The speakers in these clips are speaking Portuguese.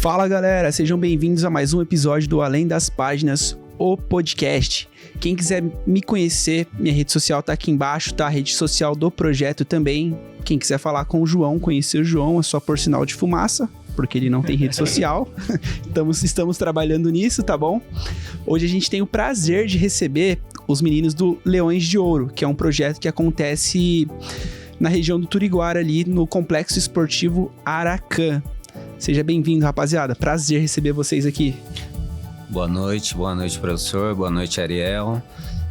Fala galera, sejam bem-vindos a mais um episódio do Além das Páginas, o podcast. Quem quiser me conhecer, minha rede social tá aqui embaixo, tá? A rede social do projeto também. Quem quiser falar com o João, conhecer o João, é só por sinal de fumaça, porque ele não tem rede social. Estamos trabalhando nisso, tá bom? Hoje a gente tem o prazer de receber os meninos do Leões de Ouro, que é um projeto que acontece na região do Turiguara, ali no Complexo Esportivo Aracan. Seja bem-vindo, rapaziada. Prazer receber vocês aqui. Boa noite, professor. Boa noite, Ariel.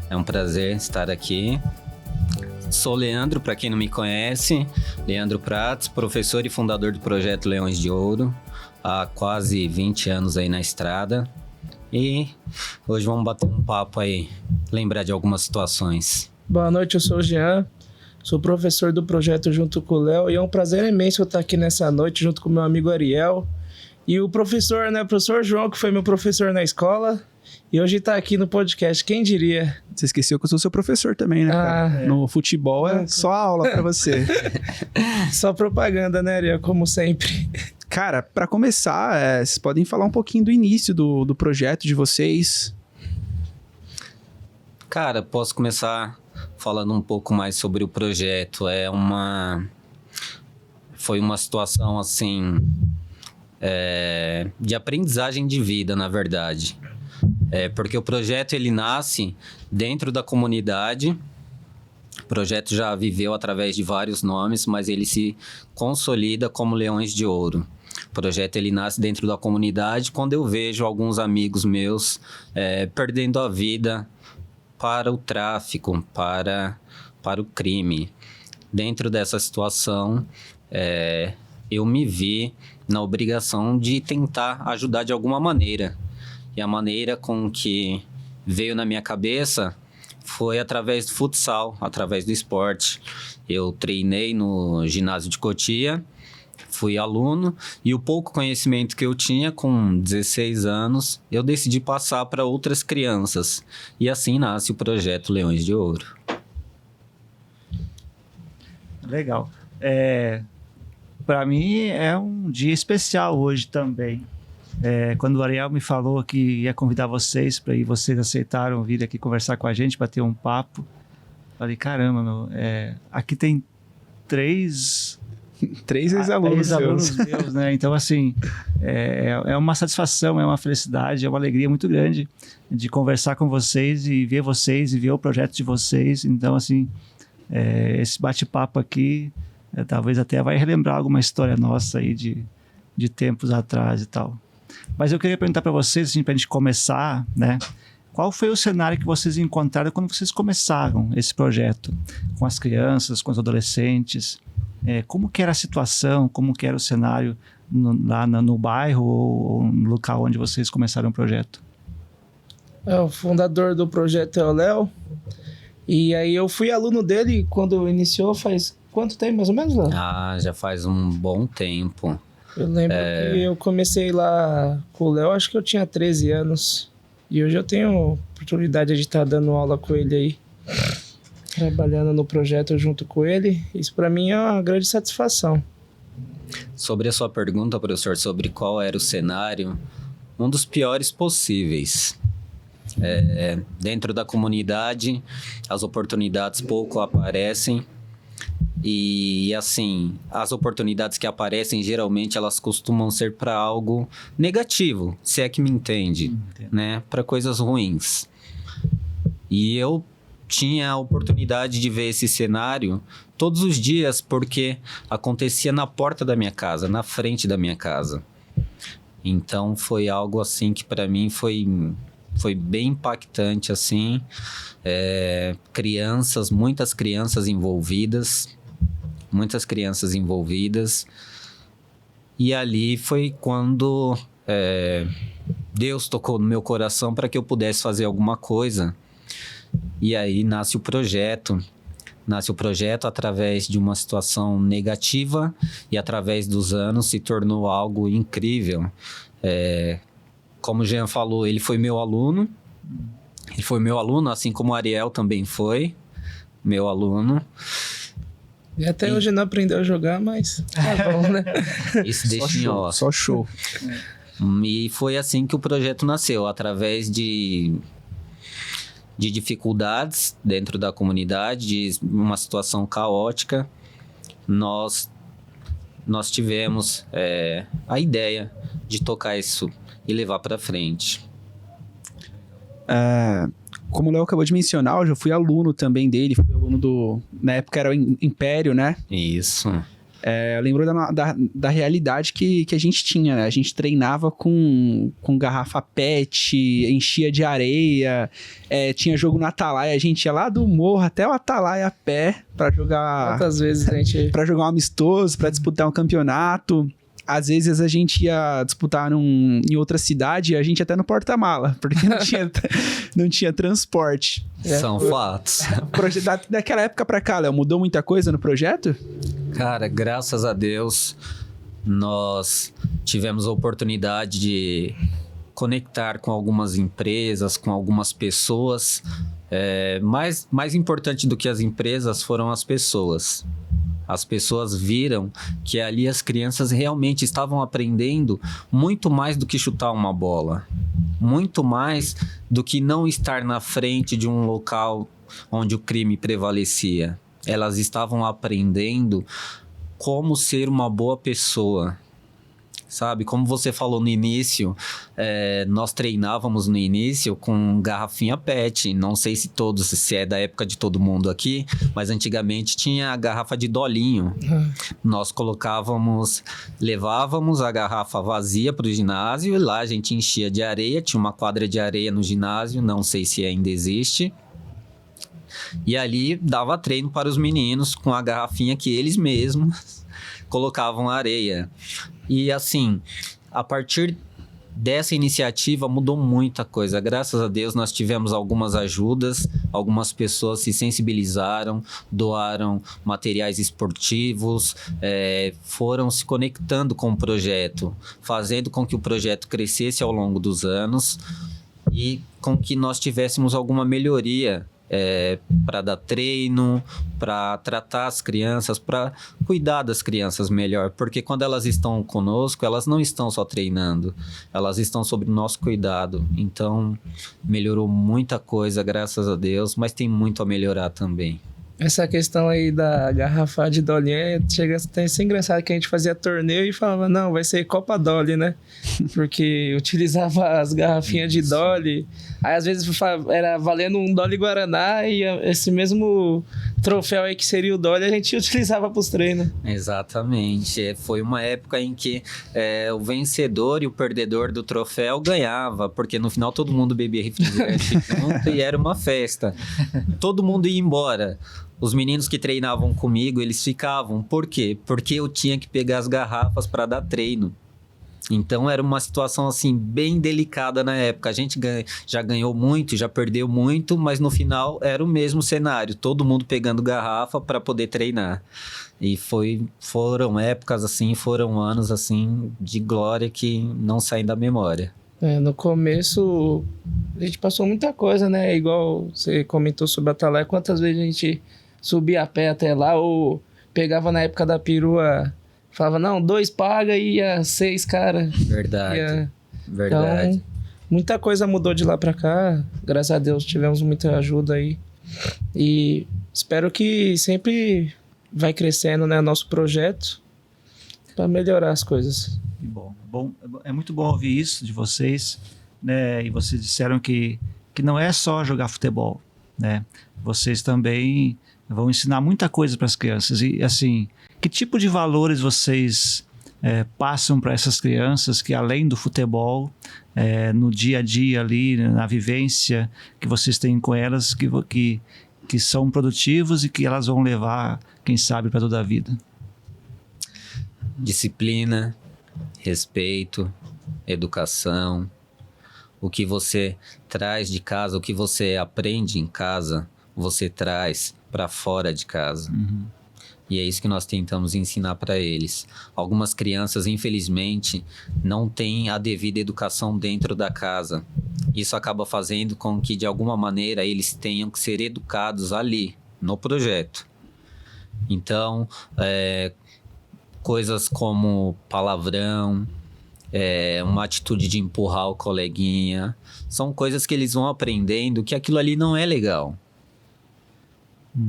É um prazer estar aqui. Sou Leandro, para quem não me conhece. Leandro Prates, professor e fundador do projeto Leões de Ouro. Há quase 20 anos aí na estrada. E hoje vamos bater um papo aí, lembrar de algumas situações. Boa noite, eu sou o Jean. Sou professor do projeto junto com o Léo. E é um prazer imenso estar aqui nessa noite junto com o meu amigo Ariel. E o professor, né? O professor João, que foi meu professor na escola. E hoje tá aqui no podcast, quem diria? Você esqueceu que eu sou seu professor também, né, cara? No futebol é só aula pra você. Só propaganda, né, Ariel? Como sempre. Cara, pra começar, vocês podem falar um pouquinho do início do projeto de vocês? Cara, posso começar falando um pouco mais sobre o projeto. Foi uma situação, assim, de aprendizagem de vida, na verdade. Porque o projeto, ele nasce dentro da comunidade. O projeto já viveu através de vários nomes, mas ele se consolida como Leões de Ouro. O projeto, ele nasce dentro da comunidade quando eu vejo alguns amigos meus perdendo a vida para o tráfico, para o crime. Dentro dessa situação, eu me vi na obrigação de tentar ajudar de alguma maneira. E a maneira com que veio na minha cabeça foi através do futsal, através do esporte. Eu treinei no ginásio de Cotia, fui aluno, e o pouco conhecimento que eu tinha com 16 anos, eu decidi passar para outras crianças. E assim nasce o projeto Leões de Ouro. Legal. Para mim é um dia especial hoje também. Quando o Ariel me falou que ia convidar vocês para ir, vocês aceitaram vir aqui conversar com a gente, bater um papo. Falei, caramba, aqui tem três ex-alunos meus, né? Então, assim, é uma satisfação, é uma felicidade, é uma alegria muito grande de conversar com vocês e ver o projeto de vocês. Então, assim, esse bate-papo aqui talvez até vai relembrar alguma história nossa aí de tempos atrás e tal. Mas eu queria perguntar para vocês, assim, para a gente começar, né? Qual foi o cenário que vocês encontraram quando vocês começaram esse projeto? Com as crianças, com os adolescentes? Como que era a situação, como que era o cenário lá no bairro ou no local onde vocês começaram o projeto? O fundador do projeto é o Léo. E aí eu fui aluno dele quando iniciou, faz quanto tempo mais ou menos, Léo? Já faz um bom tempo. Eu lembro que eu comecei lá com o Léo, acho que eu tinha 13 anos. E hoje eu tenho oportunidade de estar dando aula com ele aí, trabalhando no projeto junto com ele. Isso para mim é uma grande satisfação. Sobre a sua pergunta, professor, sobre qual era o cenário, um dos piores possíveis. Dentro da comunidade, as oportunidades pouco aparecem. E assim, as oportunidades que aparecem, geralmente elas costumam ser para algo negativo, se é que me entende, né? Para coisas ruins. E eu tinha a oportunidade de ver esse cenário todos os dias, porque acontecia na porta da minha casa, na frente da minha casa. Então foi algo assim que para mim foi bem impactante, assim. Muitas crianças envolvidas. E ali foi quando Deus tocou no meu coração para que eu pudesse fazer alguma coisa. E aí nasce o projeto. Nasce o projeto através de uma situação negativa e através dos anos se tornou algo incrível. Como o Jean falou, ele foi meu aluno. Ele foi meu aluno, assim como o Ariel também foi meu aluno. E até hoje não aprendeu a jogar, mas tá bom, né? Isso deixa em off. Só show. E foi assim que o projeto nasceu, através de dificuldades dentro da comunidade, de uma situação caótica. Nós tivemos a ideia de tocar isso e levar para frente. Como o Léo acabou de mencionar, eu já fui aluno também dele, fui aluno na época era o Império, né? Isso. Eu lembro da realidade que a gente tinha, né? A gente treinava com garrafa PET, enchia de areia, tinha jogo no Atalaia, a gente ia lá do morro até o Atalaia a pé pra jogar... Quantas vezes a gente... Pra jogar um amistoso, pra disputar um campeonato. Às vezes a gente ia disputar em outra cidade e a gente ia até no porta-mala, porque não tinha transporte. São fatos. Daquela época pra cá, Léo, mudou muita coisa no projeto? Cara, graças a Deus, nós tivemos a oportunidade de conectar com algumas empresas, com algumas pessoas. Mais importante do que as empresas foram as pessoas. As pessoas viram que ali as crianças realmente estavam aprendendo muito mais do que chutar uma bola. Muito mais do que não estar na frente de um local onde o crime prevalecia. Elas estavam aprendendo como ser uma boa pessoa. Sabe, como você falou no início, nós treinávamos no início com garrafinha PET. Não sei se é da época de todo mundo aqui, mas antigamente tinha a garrafa de dolinho. Nós levávamos a garrafa vazia para o ginásio e lá a gente enchia de areia. Tinha uma quadra de areia no ginásio, não sei se ainda existe. E ali dava treino para os meninos com a garrafinha que eles mesmos colocavam areia. E assim, a partir dessa iniciativa mudou muita coisa. Graças a Deus nós tivemos algumas ajudas, algumas pessoas se sensibilizaram, doaram materiais esportivos, foram se conectando com o projeto, fazendo com que o projeto crescesse ao longo dos anos e com que nós tivéssemos alguma melhoria para dar treino, para tratar as crianças, para cuidar das crianças melhor, porque quando elas estão conosco, elas não estão só treinando, elas estão sob o nosso cuidado. Então melhorou muita coisa, graças a Deus, mas tem muito a melhorar também. Essa questão aí da garrafa de dolinha chega a ser engraçado, que a gente fazia torneio e falava, não, vai ser Copa Dolly, né? Porque utilizava as garrafinhas de Dolly. Aí às vezes era valendo um Dolly Guaraná e esse mesmo troféu aí que seria o Dolly a gente utilizava pros treinos. Exatamente. Foi uma época em que o vencedor e o perdedor do troféu ganhava, porque no final todo mundo bebia refrigerante junto e era uma festa. Todo mundo ia embora. Os meninos que treinavam comigo, eles ficavam. Por quê? Porque eu tinha que pegar as garrafas para dar treino. Então era uma situação assim bem delicada na época. A gente já ganhou muito, já perdeu muito, mas no final era o mesmo cenário. Todo mundo pegando garrafa para poder treinar. E foram épocas assim, foram anos assim de glória que não saem da memória. No começo a gente passou muita coisa, né? Igual você comentou sobre a Atalaia, quantas vezes a gente subia a pé até lá, ou pegava na época da perua, falava, não, 2 paga e ia 6, cara. Verdade. Verdade. Então, muita coisa mudou de lá pra cá. Graças a Deus tivemos muita ajuda aí. E espero que sempre vai crescendo, né, nosso projeto para melhorar as coisas. Que bom. É muito bom ouvir isso de vocês, né? E vocês disseram que não é só jogar futebol, né? Vocês também vão ensinar muita coisa para as crianças. E assim, que tipo de valores vocês passam para essas crianças que, além do futebol, no dia a dia ali, na vivência que vocês têm com elas, que são produtivos e que elas vão levar, quem sabe, para toda a vida? Disciplina, respeito, educação. O que você traz de casa, o que você aprende em casa, você traz para fora de casa. Uhum. E é isso que nós tentamos ensinar para eles. Algumas crianças, infelizmente, não têm a devida educação dentro da casa. Isso acaba fazendo com que, de alguma maneira, eles tenham que ser educados ali, no projeto. Então, coisas como palavrão, uma atitude de empurrar o coleguinha. São coisas que eles vão aprendendo que aquilo ali não é legal.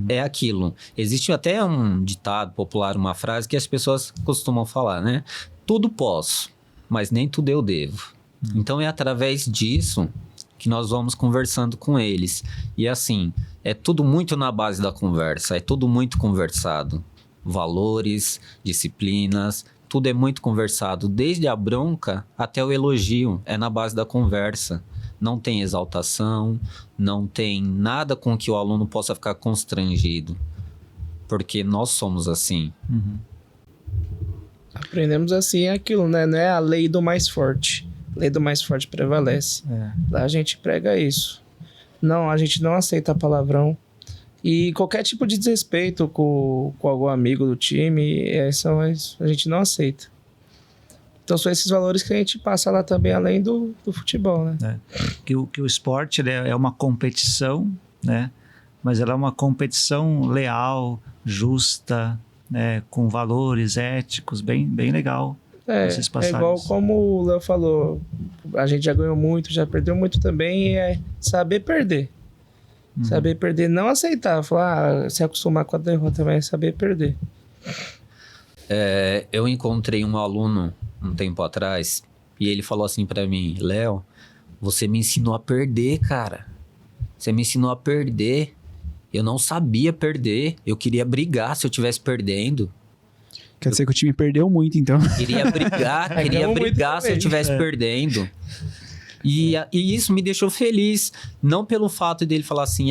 É aquilo. Existe até um ditado popular, uma frase que as pessoas costumam falar, né? Tudo posso, mas nem tudo eu devo. Então é através disso que nós vamos conversando com eles. E assim, é tudo muito na base da conversa, é tudo muito conversado. Valores, disciplinas, tudo é muito conversado. Desde a bronca até o elogio, é na base da conversa. Não tem exaltação, não tem nada com que o aluno possa ficar constrangido. Porque nós somos assim. Aprendemos assim aquilo, né? Não é a lei do mais forte. A lei do mais forte prevalece. Lá a gente prega isso. Não, a gente não aceita palavrão. E qualquer tipo de desrespeito com algum amigo do time, a gente não aceita. Então são esses valores que a gente passa lá também, além do futebol, né? Que o esporte ele é uma competição, né? Mas ela é uma competição leal, justa, né? Com valores éticos, bem legal. Vocês passaram igual isso. como o Léo falou, a gente já ganhou muito, já perdeu muito também, e é saber perder. Saber perder, não aceitar, falar, se acostumar com a derrota, mas saber perder. Eu encontrei um aluno um tempo atrás e ele falou assim pra mim: Léo, você me ensinou a perder, cara. Você me ensinou a perder. Eu não sabia perder. Eu queria brigar se eu estivesse perdendo. Quer dizer que o time perdeu muito, então. Queria brigar se eu estivesse perdendo. E isso me deixou feliz. Não pelo fato dele falar assim,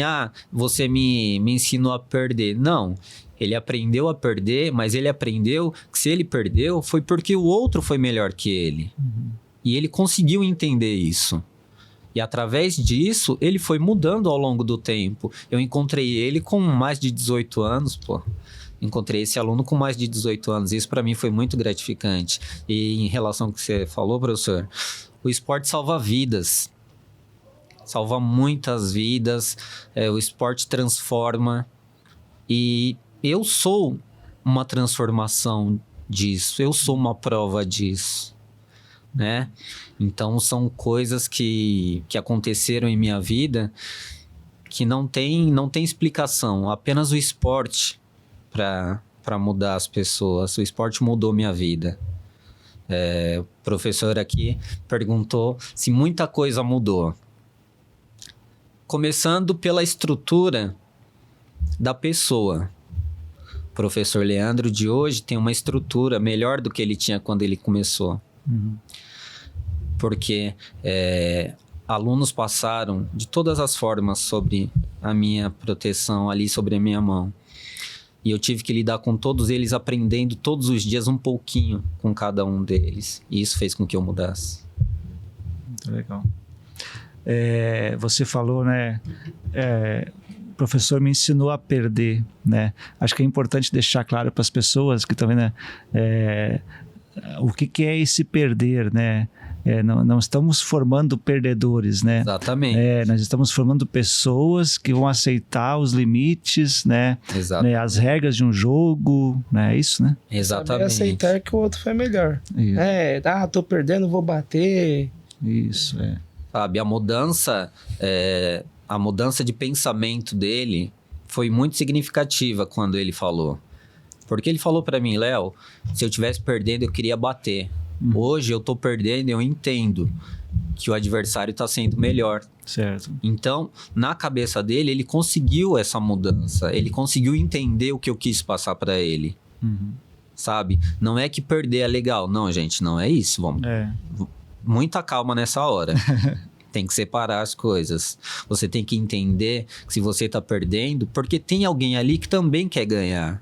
você me ensinou a perder. Não. Ele aprendeu a perder, mas ele aprendeu que se ele perdeu, foi porque o outro foi melhor que ele. E ele conseguiu entender isso. E através disso, ele foi mudando ao longo do tempo. Eu encontrei ele com mais de 18 anos, pô. Encontrei esse aluno com mais de 18 anos. Isso para mim foi muito gratificante. E em relação ao que você falou, professor, o esporte salva vidas. Salva muitas vidas. O esporte transforma. E eu sou uma transformação disso. Eu sou uma prova disso, né? Então, são coisas que aconteceram em minha vida que não tem explicação. Apenas o esporte para mudar as pessoas. O esporte mudou minha vida. O professor aqui perguntou se muita coisa mudou. Começando pela estrutura da pessoa. O professor Leandro de hoje tem uma estrutura melhor do que ele tinha quando ele começou. Porque alunos passaram de todas as formas sobre a minha proteção ali, sobre a minha mão. E eu tive que lidar com todos eles, aprendendo todos os dias um pouquinho com cada um deles. E isso fez com que eu mudasse. Muito legal. Você falou, né? O professor me ensinou a perder, né? Acho que é importante deixar claro para as pessoas que estão vendo, né? O que é esse perder, né? Não estamos formando perdedores, né? Exatamente. Nós estamos formando pessoas que vão aceitar os limites, né? Exato. As regras de um jogo, né? É isso, né? Exatamente. Saber aceitar que o outro foi melhor. Isso. Tô perdendo, vou bater. Isso, Sabe, a mudança de pensamento dele foi muito significativa quando ele falou. Porque ele falou pra mim, Léo, se eu estivesse perdendo, eu queria bater. Hoje eu tô perdendo e eu entendo que o adversário tá sendo melhor. Certo. Então, na cabeça dele, ele conseguiu essa mudança. Ele conseguiu entender o que eu quis passar pra ele. Sabe? Não é que perder é legal. Não, gente, não é isso. Vamos. Muita calma nessa hora. Tem que separar as coisas. Você tem que entender que se você tá perdendo, porque tem alguém ali que também quer ganhar.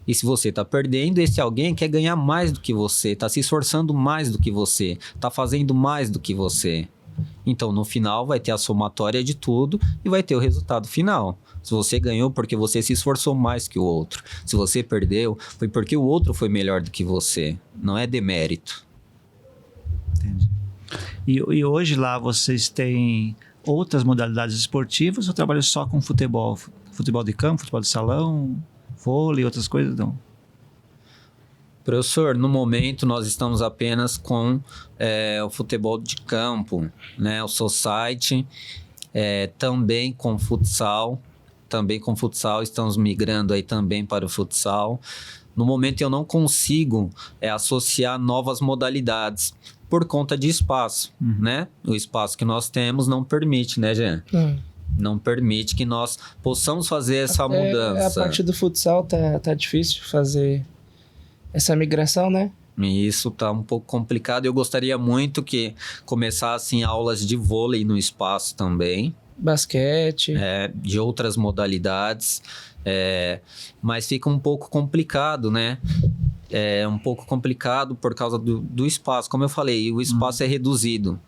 E se você tá perdendo, esse alguém quer ganhar mais do que você, tá se esforçando mais do que você, tá fazendo mais do que você. Então, no final, vai ter a somatória de tudo e vai ter o resultado final. Se você ganhou porque você se esforçou mais que o outro. Se você perdeu, foi porque o outro foi melhor do que você. Não é demérito. Entendi. E hoje lá vocês têm outras modalidades esportivas ou trabalham só com futebol? Futebol de campo, futebol de salão, vôlei, outras coisas? Não. Professor, no momento nós estamos apenas com o futebol de campo, né? O society, também com futsal. Estamos migrando aí também para o futsal. No momento eu não consigo associar novas modalidades por conta de espaço, né? O espaço que nós temos não permite, né, Jean? Não permite que nós possamos fazer essa mudança. A parte do futsal tá difícil fazer essa migração, né? Isso tá um pouco complicado. Eu gostaria muito que começassem aulas de vôlei no espaço também. Basquete. De outras modalidades. Mas fica um pouco complicado, né? É um pouco complicado por causa do espaço. Como eu falei, o espaço é reduzido.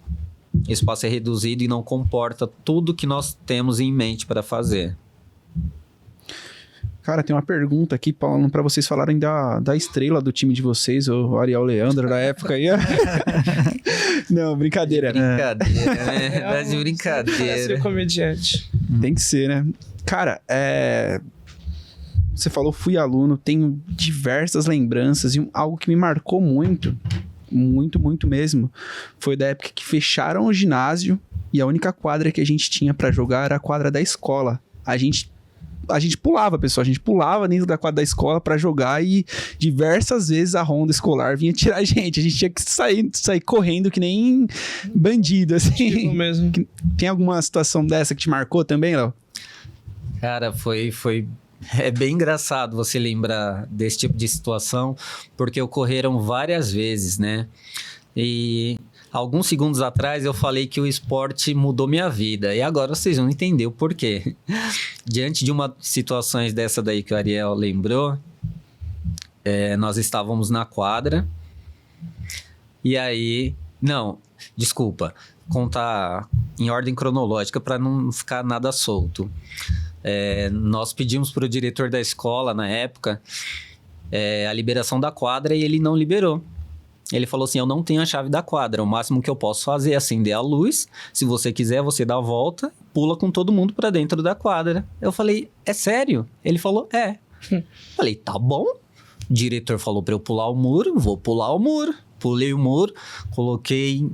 O espaço é reduzido e não comporta tudo que nós temos em mente para fazer. Cara, tem uma pergunta aqui para vocês falarem da estrela do time de vocês, o Ariel Leandro, da época aí. Não, brincadeira. Brincadeira, né? Tá de brincadeira. Ser comediante. Tem que ser, né? Cara, você falou, fui aluno, tenho diversas lembranças e algo que me marcou muito mesmo, foi da época que fecharam o ginásio e a única quadra que a gente tinha pra jogar era a quadra da escola. A gente pulava, pessoal, a gente pulava dentro da quadra da escola pra jogar e diversas vezes a ronda escolar vinha tirar a gente tinha que sair correndo que nem bandido, assim. Mesmo. Tem alguma situação dessa que te marcou também, Léo? Cara, é bem engraçado você lembrar desse tipo de situação, porque ocorreram várias vezes, né? E alguns segundos atrás eu falei que o esporte mudou minha vida, e agora vocês vão entender o porquê. Diante de uma situações dessa daí que o Ariel lembrou, nós estávamos na quadra, e aí... Não, desculpa, contar em ordem cronológica para não ficar nada solto. Nós pedimos para o diretor da escola, na época, a liberação da quadra e ele não liberou. Ele falou assim, eu não tenho a chave da quadra, o máximo que eu posso fazer é acender a luz, se você quiser você dá a volta, pula com todo mundo para dentro da quadra. Eu falei, é sério? Ele falou, Falei, tá bom. O diretor falou para eu pular o muro, vou pular o muro. Pulei o muro, coloquei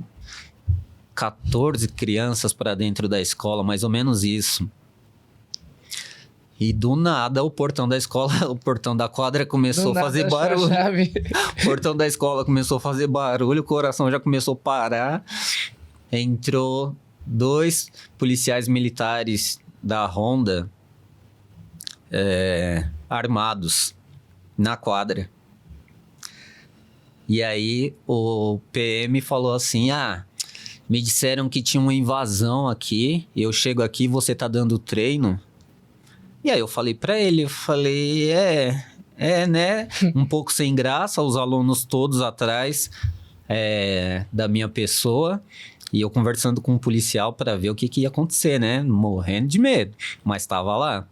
14 crianças para dentro da escola, mais ou menos isso. E do nada o portão da escola, o portão da quadra começou a fazer barulho. O portão da escola começou a fazer barulho, o coração já começou a parar. Entrou 2 policiais militares da Ronda armados na quadra. E aí o PM falou assim, me disseram que tinha uma invasão aqui, eu chego aqui e você tá dando treino. E aí eu falei pra ele, né? Um pouco sem graça, os alunos todos atrás da minha pessoa. E eu conversando com um policial pra ver o que ia acontecer, né? Morrendo de medo, mas tava lá.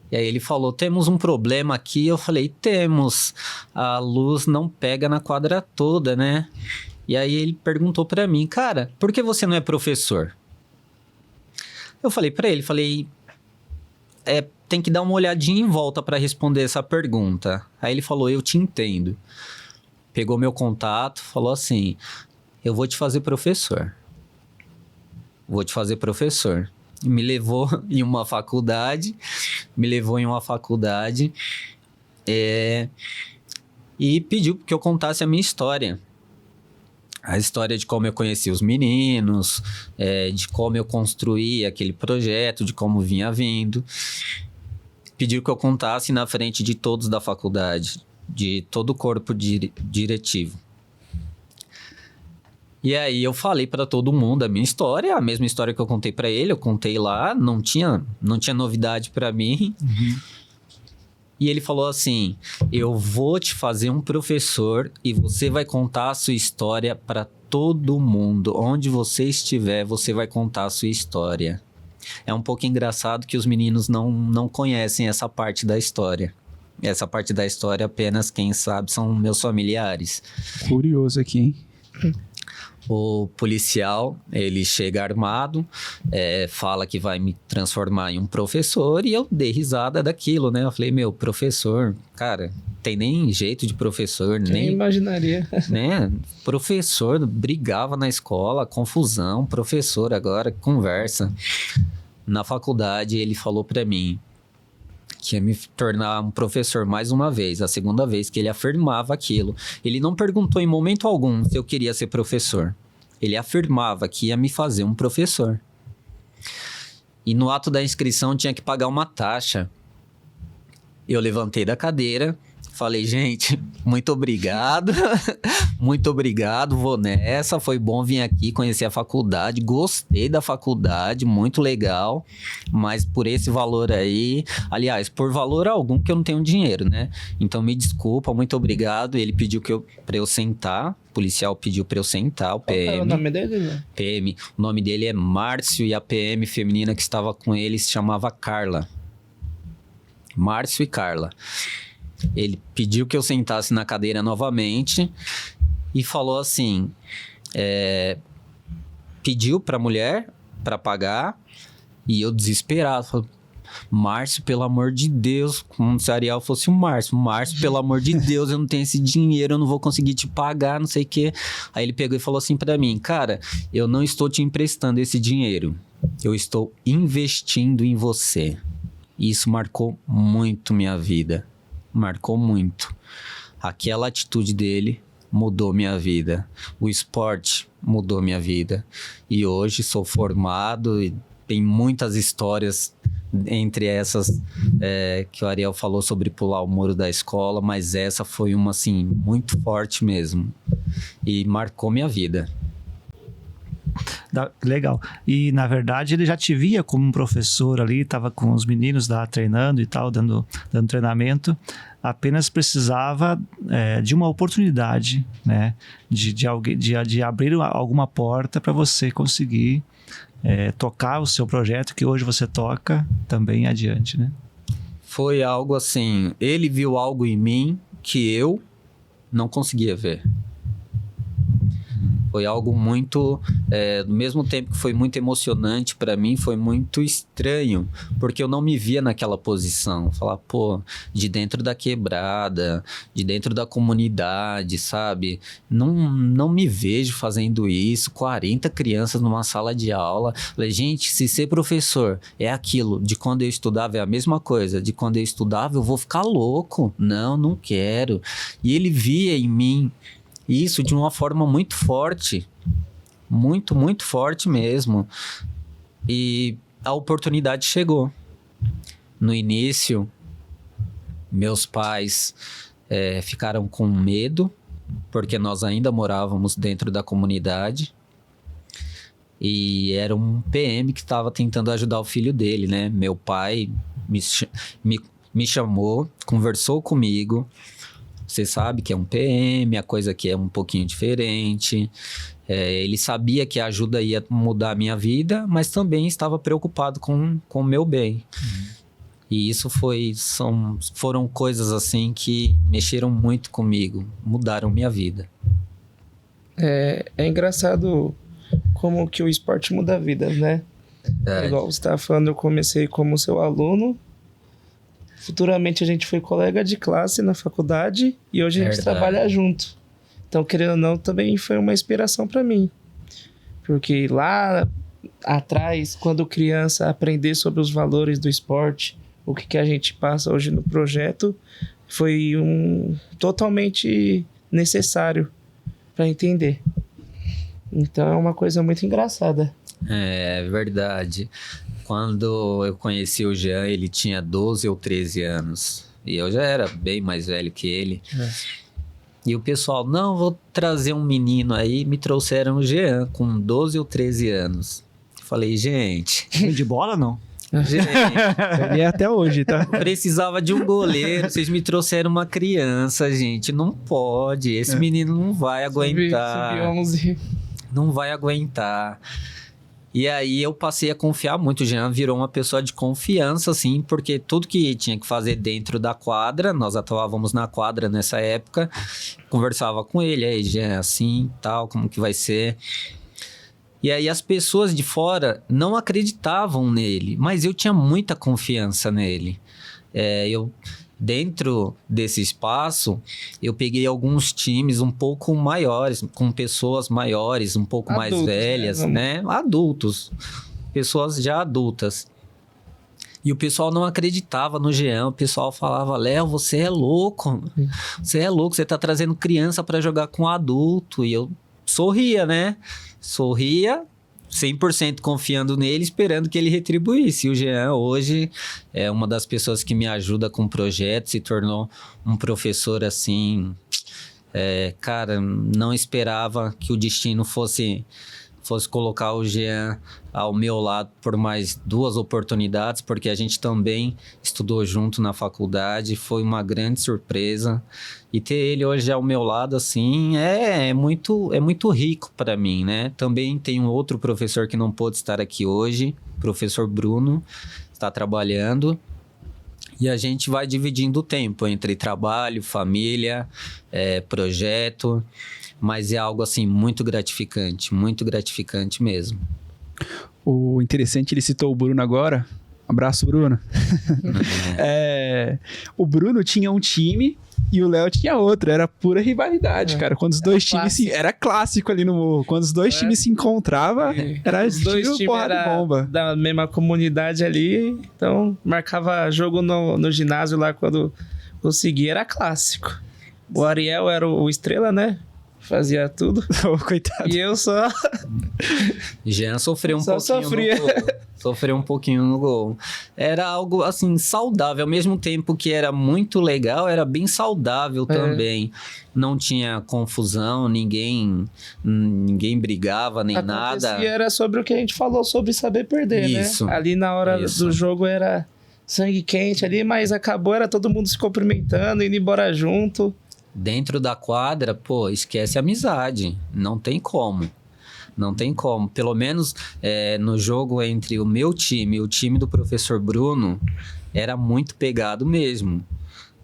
E aí ele falou, temos um problema aqui. Eu falei, temos. A luz não pega na quadra toda, né? E aí ele perguntou pra mim, cara, por que você não é professor? Eu falei pra ele, tem que dar uma olhadinha em volta pra responder essa pergunta. Aí ele falou, eu te entendo. Pegou meu contato, falou assim, eu vou te fazer professor. Me levou em uma faculdade, e pediu que eu contasse a minha história. A história de como eu conheci os meninos, de como eu construí aquele projeto, de como vinha vindo. Pediu que eu contasse na frente de todos da faculdade, de todo o corpo diretivo. E aí eu falei para todo mundo a minha história, a mesma história que eu contei para ele, eu contei lá, não tinha novidade para mim. Uhum. E ele falou assim, eu vou te fazer um professor e você vai contar a sua história para todo mundo. Onde você estiver, você vai contar a sua história. É um pouco engraçado que os meninos não conhecem essa parte da história. Essa parte da história apenas quem sabe são meus familiares. Curioso aqui, hein? O policial, ele chega armado, fala que vai me transformar em um professor e eu dei risada daquilo, né? Eu falei, meu, professor, cara, tem nem jeito de professor, Quem nem... imaginaria? Né? Professor brigava na escola, confusão, professor agora conversa. Na faculdade ele falou pra mim que ia me tornar um professor mais uma vez, a segunda vez que ele afirmava aquilo. Ele não perguntou em momento algum se eu queria ser professor. Ele afirmava que ia me fazer um professor. E no ato da inscrição tinha que pagar uma taxa. Eu levantei da cadeira, falei, gente, muito obrigado, muito obrigado, vou nessa, foi bom vir aqui conhecer a faculdade, gostei da faculdade, muito legal, mas por esse valor aí, aliás, por valor algum que eu não tenho dinheiro, né? Então me desculpa, muito obrigado, ele pediu pra eu sentar, o policial pediu pra eu sentar, o PM. Qual é o nome dele, né? PM, o nome dele é Márcio e a PM feminina que estava com ele se chamava Carla. Márcio e Carla. Ele pediu que eu sentasse na cadeira novamente e falou assim, pediu pra mulher pra pagar e eu desesperado, falei, Márcio, pelo amor de Deus, como se Ariel fosse o Márcio, pelo amor de Deus, eu não tenho esse dinheiro, eu não vou conseguir te pagar, não sei o quê. Aí ele pegou e falou assim pra mim, cara, eu não estou te emprestando esse dinheiro, eu estou investindo em você. E isso marcou muito minha vida. Marcou muito. Aquela atitude dele mudou minha vida. O esporte mudou minha vida. E hoje sou formado e tem muitas histórias entre essas que o Ariel falou sobre pular o muro da escola, mas essa foi uma, assim, muito forte mesmo. E marcou minha vida. Legal. E, na verdade, ele já te via como um professor ali, estava com os meninos lá treinando e tal, dando treinamento, apenas precisava de uma oportunidade, né? De abrir alguma porta para você conseguir tocar o seu projeto, que hoje você toca também adiante, né? Foi algo assim, ele viu algo em mim que eu não conseguia ver. Foi algo muito, do mesmo tempo que foi muito emocionante para mim, foi muito estranho, porque eu não me via naquela posição. Falar, pô, de dentro da quebrada, de dentro da comunidade, sabe? Não me vejo fazendo isso, 40 crianças numa sala de aula. Falei, gente, se ser professor é aquilo, de quando eu estudava é a mesma coisa, de quando eu estudava eu vou ficar louco. Não quero. E ele via em mim isso de uma forma muito forte, muito, muito forte mesmo. E a oportunidade chegou. No início, meus pais ficaram com medo, porque nós ainda morávamos dentro da comunidade. E era um PM que estava tentando ajudar o filho dele, né? Meu pai me chamou, conversou comigo. Você sabe que é um PM, a coisa aqui é um pouquinho diferente. Ele sabia que a ajuda ia mudar a minha vida, mas também estava preocupado com o meu bem. E isso foram coisas assim que mexeram muito comigo, mudaram minha vida. É engraçado como que o esporte muda a vida, né? Igual você estava falando, eu comecei como seu aluno. Futuramente a gente foi colega de classe na faculdade e hoje a gente trabalha junto. Então, querendo ou não, também foi uma inspiração para mim. Porque lá atrás, quando criança, aprender sobre os valores do esporte, o que a gente passa hoje no projeto, foi totalmente necessário para entender. Então, é uma coisa muito engraçada. É verdade. Quando eu conheci o Jean, ele tinha 12 ou 13 anos. E eu já era bem mais velho que ele. E o pessoal, não, vou trazer um menino aí. Me trouxeram o Jean, com 12 ou 13 anos. Falei, gente... De bola, não? Gente, ele é até hoje, tá? Precisava de um goleiro. Vocês me trouxeram uma criança, gente. Não pode. Esse menino não vai aguentar. Sub-11. Não vai aguentar. E aí eu passei a confiar muito. O Jean virou uma pessoa de confiança, assim, porque tudo que tinha que fazer dentro da quadra, nós atuávamos na quadra nessa época, conversava com ele, aí Jean, assim, tal, como que vai ser. E aí as pessoas de fora não acreditavam nele, mas eu tinha muita confiança nele. Dentro desse espaço, eu peguei alguns times um pouco maiores, com pessoas maiores, um pouco mais Adultos, velhas, né? Adultos, pessoas já adultas. E o pessoal não acreditava no Jean, o pessoal falava, Léo, você é louco, você tá trazendo criança para jogar com adulto. E eu sorria, né? Sorria, 100% confiando nele, esperando que ele retribuísse. E o Jean hoje é uma das pessoas que me ajuda com o projeto, se tornou um professor assim... cara, não esperava que o destino fosse colocar o Jean ao meu lado por mais 2 oportunidades, porque a gente também estudou junto na faculdade, foi uma grande surpresa. E ter ele hoje ao meu lado, assim, é muito rico para mim, né? Também tem um outro professor que não pôde estar aqui hoje, professor Bruno, está trabalhando. E a gente vai dividindo o tempo entre trabalho, família, projeto, mas é algo assim muito gratificante mesmo. O interessante, ele citou o Bruno agora. Abraço, Bruno. O Bruno tinha um time e o Léo tinha outro. Era pura rivalidade, cara. Quando os dois times era clássico ali no morro. Quando os dois times se encontravam, era os dois times porrada de bomba. Da mesma comunidade ali. Então, marcava jogo no ginásio lá quando conseguia. Era clássico. O Ariel era o estrela, né? Fazia tudo. Coitado. E eu só... Jean sofreu Só sofria. no gol. Sofreu um pouquinho no gol. Era algo, assim, saudável. Ao mesmo tempo que era muito legal, era bem saudável também. Não tinha confusão, ninguém brigava, nem nada. E era sobre o que a gente falou, sobre saber perder, Isso. né? Ali na hora do jogo era sangue quente ali, mas acabou, era todo mundo se cumprimentando, indo embora junto. Dentro da quadra, pô, esquece a amizade. Não tem como. Não tem como. Pelo menos no jogo entre o meu time e o time do professor Bruno, era muito pegado mesmo.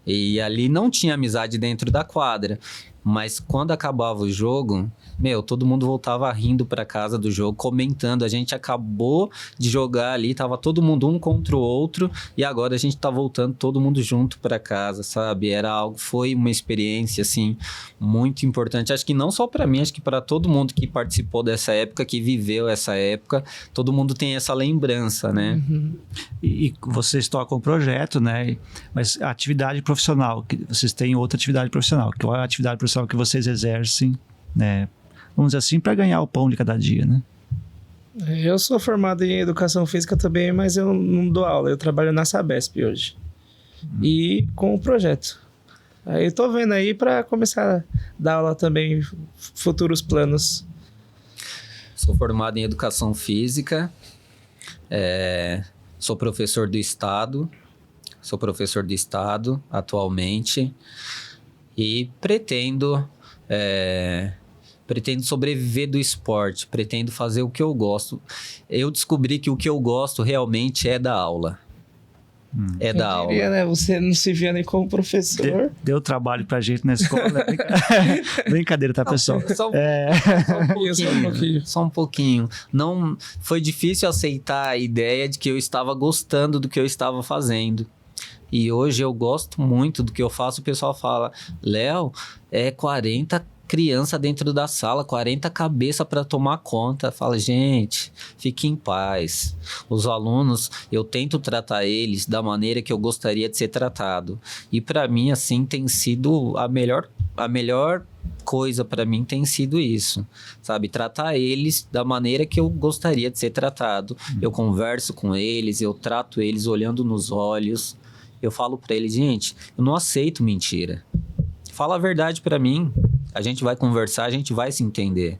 E ali não tinha amizade dentro da quadra. Mas quando acabava o jogo, todo mundo voltava rindo pra casa do jogo, comentando. A gente acabou de jogar ali, tava todo mundo um contra o outro, e agora a gente tá voltando todo mundo junto pra casa, sabe? Foi uma experiência, assim, muito importante. Acho que não só pra mim, acho que pra todo mundo que participou dessa época, que viveu essa época, todo mundo tem essa lembrança, né? Uhum. E vocês tocam um projeto, né? Mas a atividade profissional, vocês têm outra atividade profissional. Qual é a atividade profissional que vocês exercem, né? Vamos dizer assim, para ganhar o pão de cada dia, né? Eu sou formado em educação física também, mas eu não dou aula. Eu trabalho na Sabesp hoje. E com o projeto. Aí eu tô vendo aí para começar a dar aula também, futuros planos. Sou formado em educação física. Sou professor do Estado. Sou professor do Estado atualmente. E pretendo sobreviver do esporte, pretendo fazer o que eu gosto. Eu descobri que o que eu gosto realmente é da aula. Eu diria, né? Você não se via nem como professor. Deu trabalho pra gente na escola. Brincadeira, tá, pessoal? Só um pouquinho. Não, foi difícil aceitar a ideia de que eu estava gostando do que eu estava fazendo. E hoje eu gosto muito do que eu faço. O pessoal fala, Léo, 40 crianças dentro da sala, 40 cabeças para tomar conta. Fala, gente, fique em paz. Os alunos, eu tento tratar eles da maneira que eu gostaria de ser tratado. E para mim, assim, tem sido a melhor coisa para mim tem sido isso, sabe? Tratar eles da maneira que eu gostaria de ser tratado. Eu converso com eles, eu trato eles olhando nos olhos. Eu falo pra ele, gente, eu não aceito mentira. Fala a verdade pra mim. A gente vai conversar, a gente vai se entender.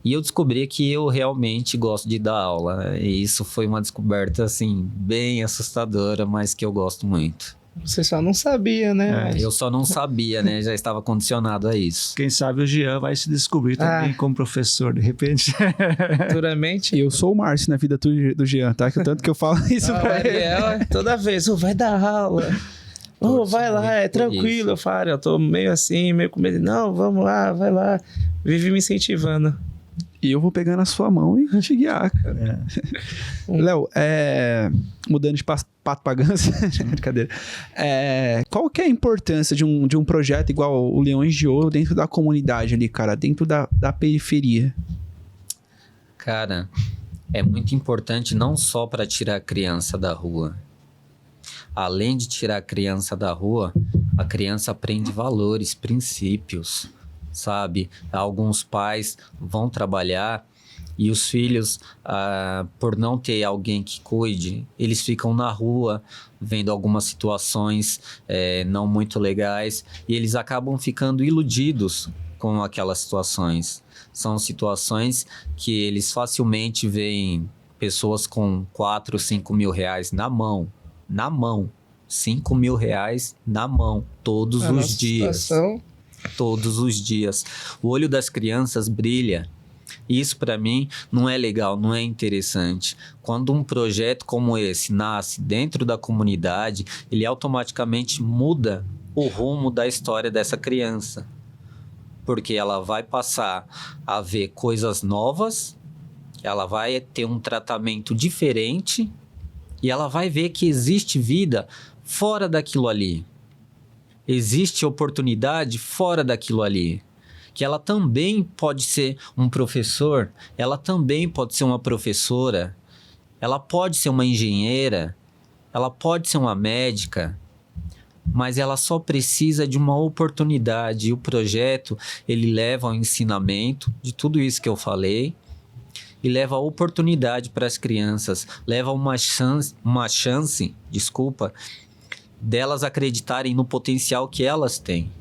E eu descobri que eu realmente gosto de dar aula. E isso foi uma descoberta, assim, bem assustadora, mas que eu gosto muito. Você só não sabia, né? Eu só não sabia, né? Já estava condicionado a isso. Quem sabe o Jean vai se descobrir também como professor, de repente. Futuramente. Eu sou o Márcio na vida do Jean, tá? Que tanto que eu falo isso pra ele. Ariel, toda vez, vai dar aula. Vai lá, é tranquilo. Eu falo, eu tô meio assim, meio com medo. Não, vamos lá, vai lá. Vive me incentivando. E eu vou pegar na sua mão e te guiar, cara. Léo, mudando de pato pra ganso, brincadeira. Qual que é a importância de um projeto igual o Leões de Ouro dentro da comunidade ali, cara? Dentro da periferia? Cara, é muito importante não só para tirar a criança da rua. Além de tirar a criança da rua, a criança aprende valores, princípios, sabe? Alguns pais vão trabalhar e os filhos, por não ter alguém que cuide, eles ficam na rua vendo algumas situações não muito legais e eles acabam ficando iludidos com aquelas situações. São situações que eles facilmente veem pessoas com 4, 5 mil reais na mão. 5 mil reais na mão, todos os dias. Todos os dias. O olho das crianças brilha. Isso para mim não é legal, não é interessante. Quando um projeto como esse nasce dentro da comunidade, ele automaticamente muda o rumo da história dessa criança. Porque ela vai passar a ver coisas novas, ela vai ter um tratamento diferente e ela vai ver que existe vida fora daquilo ali. Existe oportunidade fora daquilo ali. Que ela também pode ser um professor, ela também pode ser uma professora, ela pode ser uma engenheira, ela pode ser uma médica, mas ela só precisa de uma oportunidade. E o projeto, ele leva ao ensinamento de tudo isso que eu falei e leva a oportunidade para as crianças, leva uma chance, delas acreditarem no potencial que elas têm.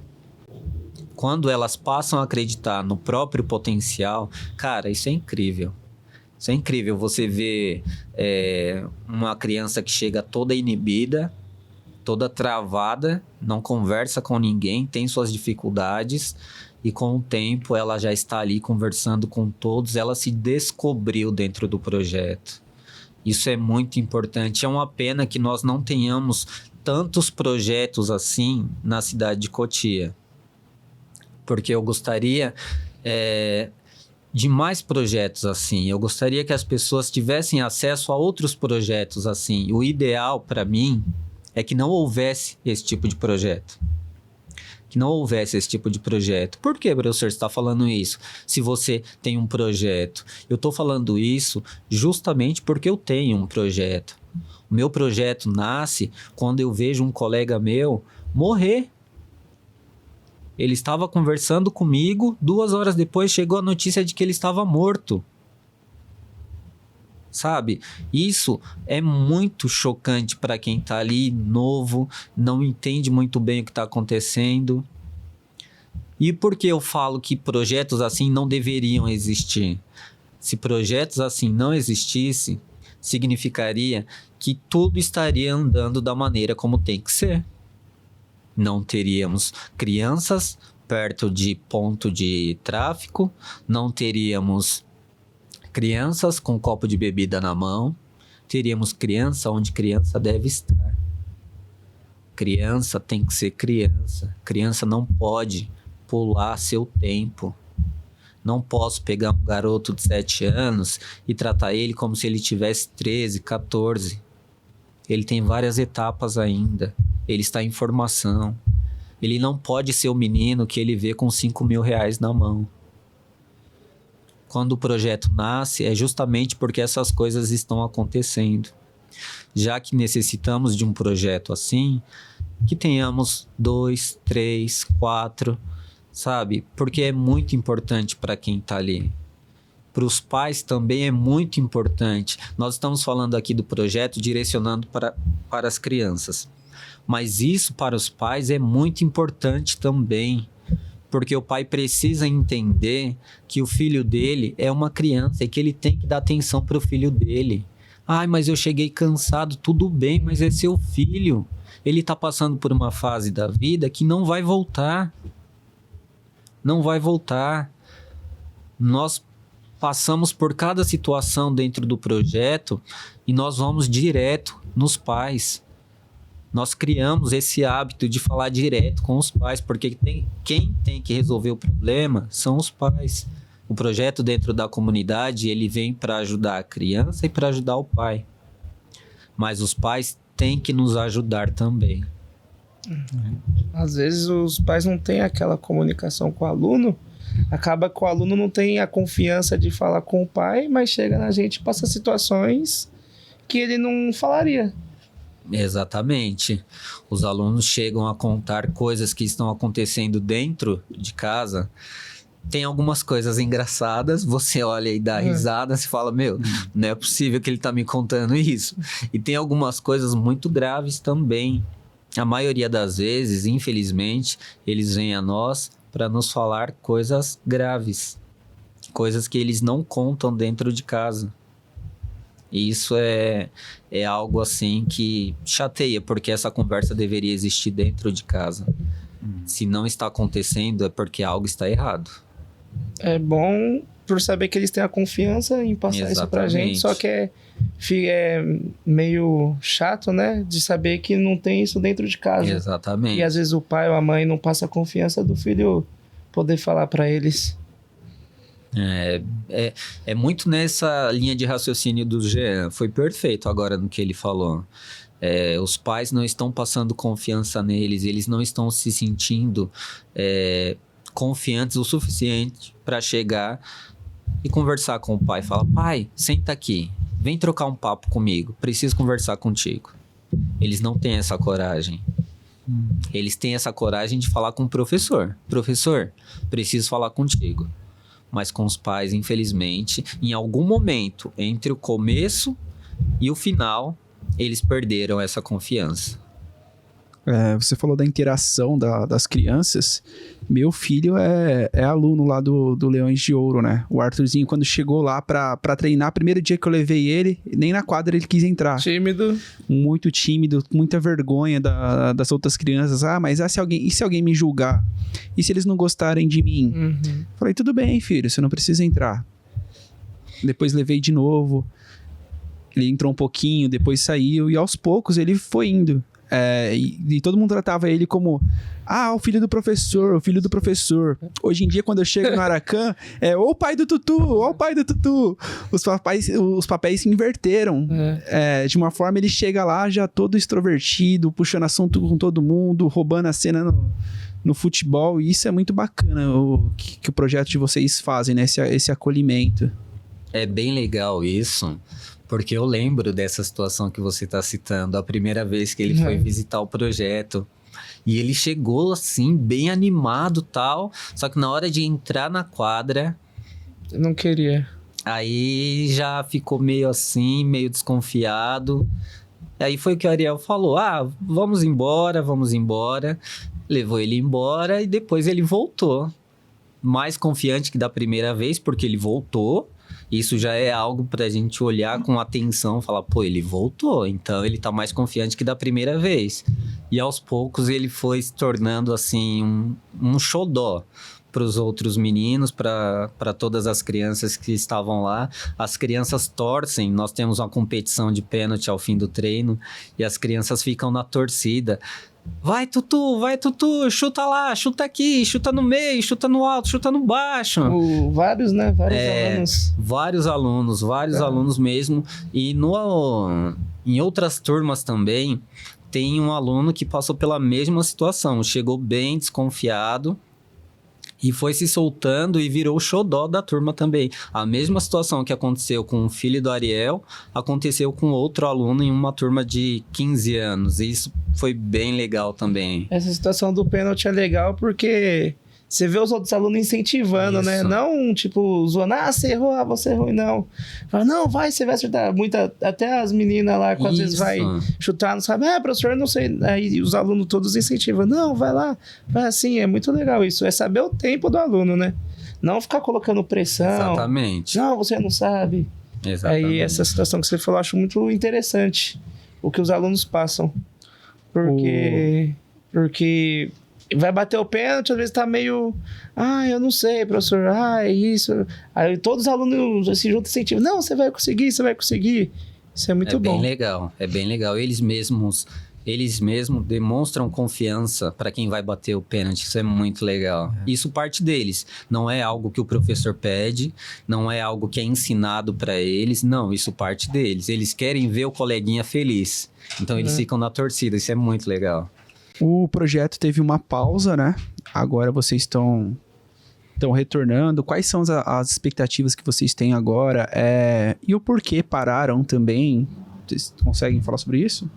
Quando elas passam a acreditar no próprio potencial, cara, isso é incrível. Isso é incrível. Você vê uma criança que chega toda inibida, toda travada, não conversa com ninguém, tem suas dificuldades e com o tempo ela já está ali conversando com todos, ela se descobriu dentro do projeto. Isso é muito importante. É uma pena que nós não tenhamos tantos projetos assim na cidade de Cotia. Porque eu gostaria de mais projetos assim. Eu gostaria que as pessoas tivessem acesso a outros projetos assim. O ideal para mim é que não houvesse esse tipo de projeto. Que não houvesse esse tipo de projeto. Por que, professor, você está falando isso? Se você tem um projeto. Eu estou falando isso justamente porque eu tenho um projeto. O meu projeto nasce quando eu vejo um colega meu morrer. Ele estava conversando comigo, 2 horas depois chegou a notícia de que ele estava morto. Sabe? Isso é muito chocante para quem está ali novo, não entende muito bem o que está acontecendo. E por que eu falo que projetos assim não deveriam existir? Se projetos assim não existissem, significaria que tudo estaria andando da maneira como tem que ser. Não teríamos crianças perto de ponto de tráfico, não teríamos crianças com copo de bebida na mão, teríamos criança onde criança deve estar. Criança tem que ser criança. Criança não pode pular seu tempo. Não posso pegar um garoto de 7 anos e tratar ele como se ele tivesse 13, 14. Ele tem várias etapas ainda. Ele está em formação. Ele não pode ser o menino que ele vê com 5 mil reais na mão. Quando o projeto nasce, é justamente porque essas coisas estão acontecendo. Já que necessitamos de um projeto assim, que tenhamos 2, 3, 4, sabe? Porque é muito importante para quem está ali. Para os pais também é muito importante. Nós estamos falando aqui do projeto direcionando para as crianças. Mas isso para os pais é muito importante também. Porque o pai precisa entender que o filho dele é uma criança e que ele tem que dar atenção para o filho dele. Ai, mas eu cheguei cansado, tudo bem, mas é seu filho. Ele está passando por uma fase da vida que não vai voltar. Não vai voltar. Nós passamos por cada situação dentro do projeto e nós vamos direto nos pais. Nós criamos esse hábito de falar direto com os pais, porque quem tem que resolver o problema são os pais. O projeto dentro da comunidade, ele vem para ajudar a criança e para ajudar o pai. Mas os pais têm que nos ajudar também. Às vezes os pais não têm aquela comunicação com o aluno, acaba que o aluno não tem a confiança de falar com o pai, mas chega na gente e passa situações que ele não falaria. Exatamente. Os alunos chegam a contar coisas que estão acontecendo dentro de casa. Tem algumas coisas engraçadas, você olha e dá risada, você fala, meu, não é possível que ele tá me contando isso. E tem algumas coisas muito graves também. A maioria das vezes, infelizmente, eles vêm a nós para nos falar coisas graves. Coisas que eles não contam dentro de casa. E isso é algo assim que chateia, porque essa conversa deveria existir dentro de casa. Se não está acontecendo, é porque algo está errado. É bom por saber que eles têm a confiança em passar isso pra gente, só que é meio chato, né? De saber que não tem isso dentro de casa. Exatamente. E às vezes o pai ou a mãe não passa a confiança do filho poder falar pra eles. É muito nessa linha de raciocínio do Jean. Foi perfeito agora no que ele falou. Os pais não estão passando confiança neles, eles não estão se sentindo confiantes o suficiente para chegar e conversar com o pai. Fala, pai, senta aqui, vem trocar um papo comigo, preciso conversar contigo. Eles não têm essa coragem. Eles têm essa coragem de falar com o professor. Professor, preciso falar contigo. Mas com os pais, infelizmente, em algum momento, entre o começo e o final, eles perderam essa confiança. Você falou da interação das crianças. Meu filho é aluno lá do Leões de Ouro, né? O Arthurzinho, quando chegou lá pra treinar, primeiro dia que eu levei ele, nem na quadra ele quis entrar. Tímido. Muito tímido, muita vergonha das outras crianças. Mas e se alguém me julgar? E se eles não gostarem de mim? Falei, tudo bem, filho, você não precisa entrar. Depois levei de novo. Ele entrou um pouquinho, depois saiu, e aos poucos ele foi indo. E todo mundo tratava ele como o filho do professor, o filho do professor. Hoje em dia, quando eu chego no Aracan, o pai do Tutu, o pai do Tutu. Os papéis se inverteram. De uma forma, ele chega lá já todo extrovertido, puxando assunto com todo mundo, roubando a cena no futebol. E isso é muito bacana, que o projeto de vocês fazem, né? Esse acolhimento. É bem legal isso. Porque eu lembro dessa situação que você está citando, a primeira vez que ele foi visitar o projeto. E ele chegou assim, bem animado e tal. Só que na hora de entrar na quadra... Eu não queria. Aí já ficou meio assim, meio desconfiado. Aí foi o que o Ariel falou. Vamos embora. Levou ele embora e depois ele voltou. Mais confiante que da primeira vez, porque ele voltou. Isso já é algo pra gente olhar com atenção, falar, ele voltou, então ele tá mais confiante que da primeira vez. E aos poucos ele foi se tornando, assim, um xodó pros outros meninos, para todas as crianças que estavam lá. As crianças torcem, nós temos uma competição de pênalti ao fim do treino, e as crianças ficam na torcida. Vai, Tutu, chuta lá, chuta aqui, chuta no meio, chuta no alto, chuta no baixo. Vários, né? Alunos. Vários alunos mesmo. E em outras turmas também, tem um aluno que passou pela mesma situação. Chegou bem desconfiado e foi se soltando e virou o xodó da turma também. A mesma situação que aconteceu com o filho do Ariel, aconteceu com outro aluno em uma turma de 15 anos. E isso foi bem legal também. Essa situação do pênalti é legal porque você vê os outros alunos incentivando, né? Não, tipo, zoando, você errou, você errou, não. Fala, não, você vai acertar. Até as meninas lá, às vezes vai chutar, não sabe, professor, não sei. Aí os alunos todos incentivam, não, vai lá, vai assim, é muito legal isso. É saber o tempo do aluno, né? Não ficar colocando pressão. Exatamente. Não, você não sabe. Exatamente. Aí essa situação que você falou, eu acho muito interessante o que os alunos passam. Porque vai bater o pênalti, às vezes tá meio... eu não sei, professor. É isso. Aí todos os alunos se juntam e incentivam. Não, você vai conseguir. Isso é muito bom. É bem legal. Eles mesmos eles mesmos demonstram confiança para quem vai bater o pênalti. Isso é muito legal. Isso parte deles. Não é algo que o professor pede, não é algo que é ensinado para eles. Não, isso parte deles. Eles querem ver o coleguinha feliz. Então eles ficam na torcida. Isso é muito legal. O projeto teve uma pausa, né? Agora vocês estão retornando. Quais são as expectativas que vocês têm agora? E o porquê pararam também? Vocês conseguem falar sobre isso?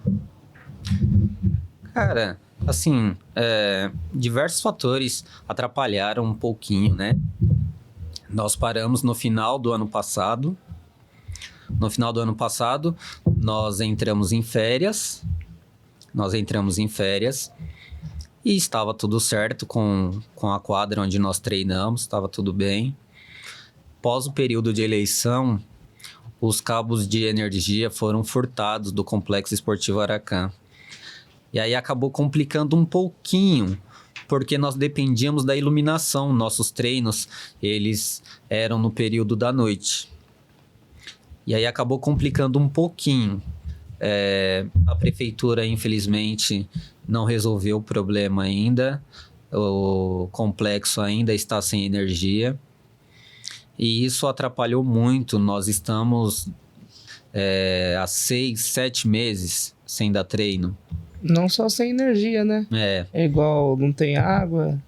Cara, assim, diversos fatores atrapalharam um pouquinho, né? Nós paramos no final do ano passado. No final do ano passado, nós entramos em férias. E estava tudo certo com a quadra onde nós treinamos, estava tudo bem. Após o período de eleição, os cabos de energia foram furtados do Complexo Esportivo Aracan. E aí acabou complicando um pouquinho, porque nós dependíamos da iluminação. Nossos treinos, eles eram no período da noite. E aí acabou complicando um pouquinho. A prefeitura, infelizmente, não resolveu o problema ainda. O complexo ainda está sem energia. E isso atrapalhou muito. Nós estamos há 6, 7 meses sem dar treino. Não só sem energia, né? É igual, não tem água.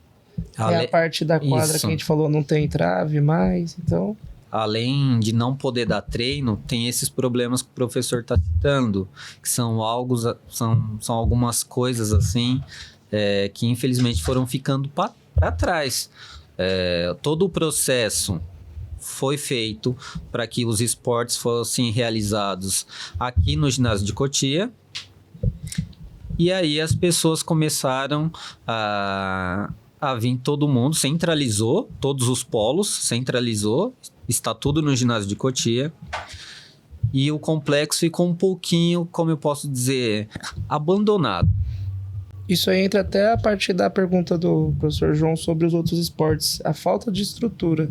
A parte da quadra que a gente falou, não tem trave mais, então... Além de não poder dar treino, tem esses problemas que o professor está citando, que são algumas coisas assim, que infelizmente foram ficando para trás. Todo o processo foi feito para que os esportes fossem realizados aqui no ginásio de Cotia. E aí as pessoas começaram a vir todo mundo, centralizou todos os polos, está tudo no ginásio de Cotia. E o complexo ficou um pouquinho, como eu posso dizer, abandonado. Isso aí entra até a partir da pergunta do professor João sobre os outros esportes. A falta de estrutura.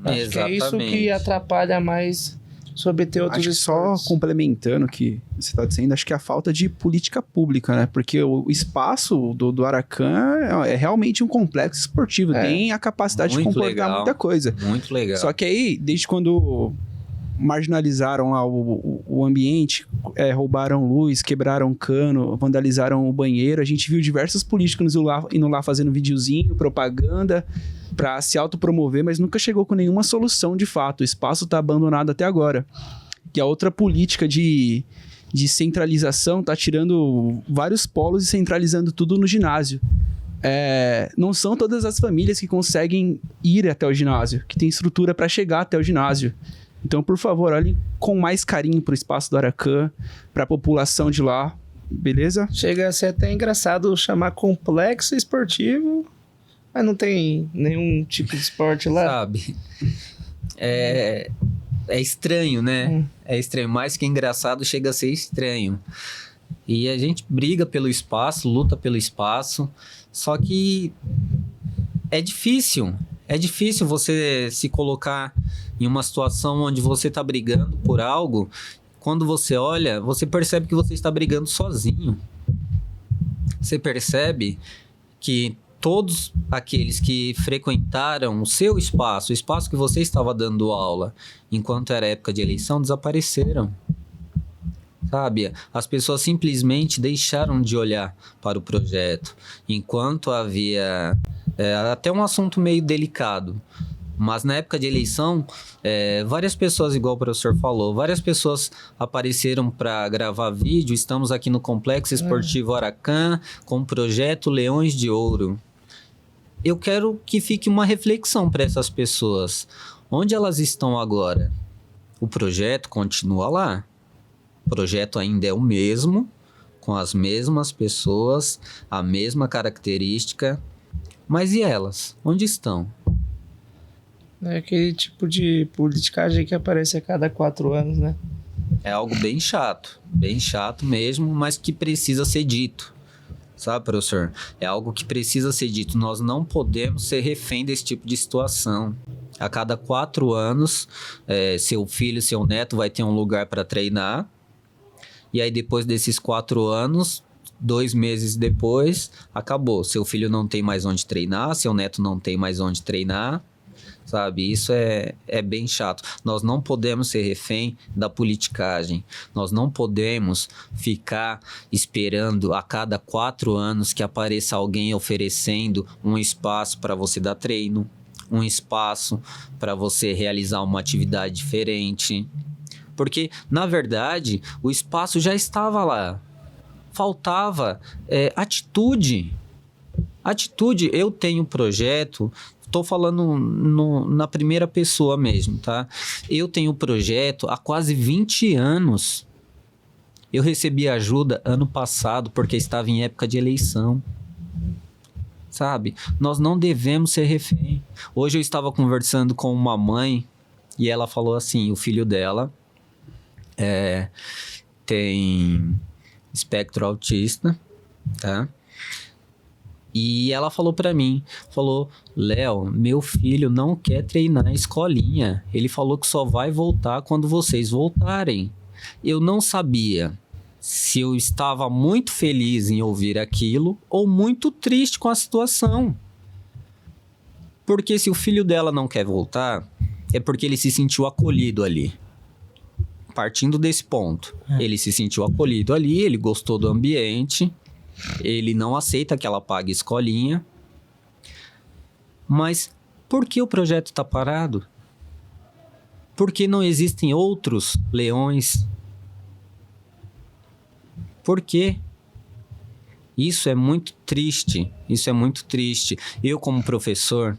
Acho que é isso que atrapalha mais sobre ter outros esportes. Só complementando o que você está dizendo, acho que é a falta de política pública, né? Porque o espaço do Aracan é realmente um complexo esportivo. Tem a capacidade de comportar muita coisa. Muito legal. Só que aí, desde quando marginalizaram lá o ambiente, roubaram luz, quebraram cano, vandalizaram o banheiro, a gente viu diversos políticos indo lá fazendo videozinho, propaganda, para se autopromover, mas nunca chegou com nenhuma solução de fato. O espaço está abandonado até agora. Que a outra política de centralização está tirando vários polos e centralizando tudo no ginásio. Não são todas as famílias que conseguem ir até o ginásio, que tem estrutura para chegar até o ginásio. Então, por favor, olhem com mais carinho para o espaço do Aracan, para a população de lá, beleza? Chega a ser até engraçado chamar complexo esportivo, mas não tem nenhum tipo de esporte lá. Sabe? É estranho, né? É estranho. Mais que engraçado, chega a ser estranho. E a gente briga pelo espaço, luta pelo espaço, só que é difícil. É difícil você se colocar em uma situação onde você está brigando por algo. Quando você olha, você percebe que você está brigando sozinho. Você percebe que todos aqueles que frequentaram o seu espaço, o espaço que você estava dando aula, enquanto era época de eleição, desapareceram. Sabe? As pessoas simplesmente deixaram de olhar para o projeto. Enquanto havia... até um assunto meio delicado. Mas na época de eleição, várias pessoas, igual o professor falou, várias pessoas apareceram para gravar vídeo. Estamos aqui no Complexo Esportivo Aracan com o projeto Leões de Ouro. Eu quero que fique uma reflexão para essas pessoas. Onde elas estão agora? O projeto continua lá. O projeto ainda é o mesmo, com as mesmas pessoas, a mesma característica. Mas e elas? Onde estão? É aquele tipo de politicagem que aparece a cada 4 anos, né? É algo bem chato mesmo, mas que precisa ser dito. Sabe, professor? É algo que precisa ser dito. Nós não podemos ser refém desse tipo de situação. A cada 4 anos, seu filho, seu neto vai ter um lugar para treinar. E aí, depois desses 4 anos, 2 meses depois, acabou. Seu filho não tem mais onde treinar, seu neto não tem mais onde treinar, sabe? Isso é bem chato. Nós não podemos ser refém da politicagem. Nós não podemos ficar esperando a cada 4 anos que apareça alguém oferecendo um espaço para você dar treino, um espaço para você realizar uma atividade diferente. Porque, na verdade, o espaço já estava lá. Faltava atitude. Atitude. Eu tenho um projeto, estou falando na primeira pessoa mesmo, tá? Eu tenho um projeto há quase 20 anos. Eu recebi ajuda ano passado porque estava em época de eleição. Sabe? Nós não devemos ser refém. Hoje eu estava conversando com uma mãe e ela falou assim, o filho dela tem espectro autista, tá? E ela falou pra mim, Léo, meu filho não quer treinar a escolinha. Ele falou que só vai voltar quando vocês voltarem. Eu não sabia se eu estava muito feliz em ouvir aquilo ou muito triste com a situação. Porque se o filho dela não quer voltar, é porque ele se sentiu acolhido ali. Partindo desse ponto, ele se sentiu acolhido ali, ele gostou do ambiente, ele não aceita que ela pague escolinha. Mas por que o projeto está parado? Por que não existem outros leões? Por quê? Isso é muito triste, isso é muito triste. Eu, como professor,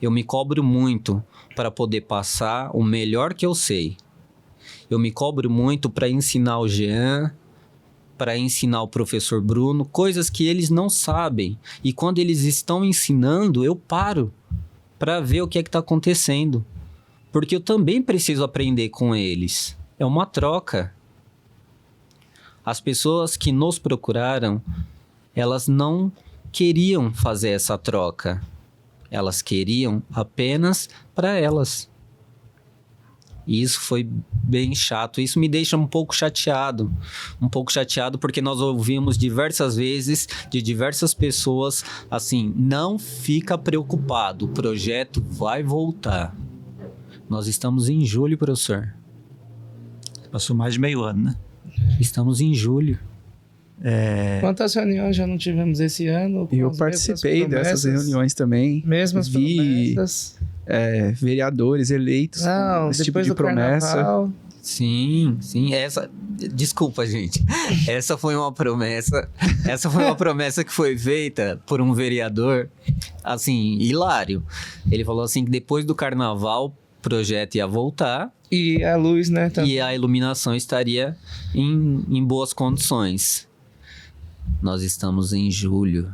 eu me cobro muito para poder passar o melhor que eu sei. Eu me cobro muito para ensinar o Jean, para ensinar o professor Bruno, coisas que eles não sabem. E quando eles estão ensinando, eu paro para ver o que é que está acontecendo. Porque eu também preciso aprender com eles. É uma troca. As pessoas que nos procuraram, elas não queriam fazer essa troca. Elas queriam apenas para elas. E isso foi bem chato. Isso me deixa um pouco chateado. Um pouco chateado porque nós ouvimos diversas vezes de diversas pessoas assim, não fica preocupado, o projeto vai voltar. Nós estamos em julho, professor. Passou mais de meio ano, né? Estamos em julho. Quantas reuniões já não tivemos esse ano? Eu participei dessas reuniões também. Mesmas promessas. Vereadores eleitos com esse tipo de promessa. Carnaval. Sim. Desculpa, gente. Essa foi uma promessa que foi feita por um vereador, assim, hilário. Ele falou assim que depois do carnaval o projeto ia voltar. E a luz, né? E a iluminação estaria em boas condições. Nós estamos em julho.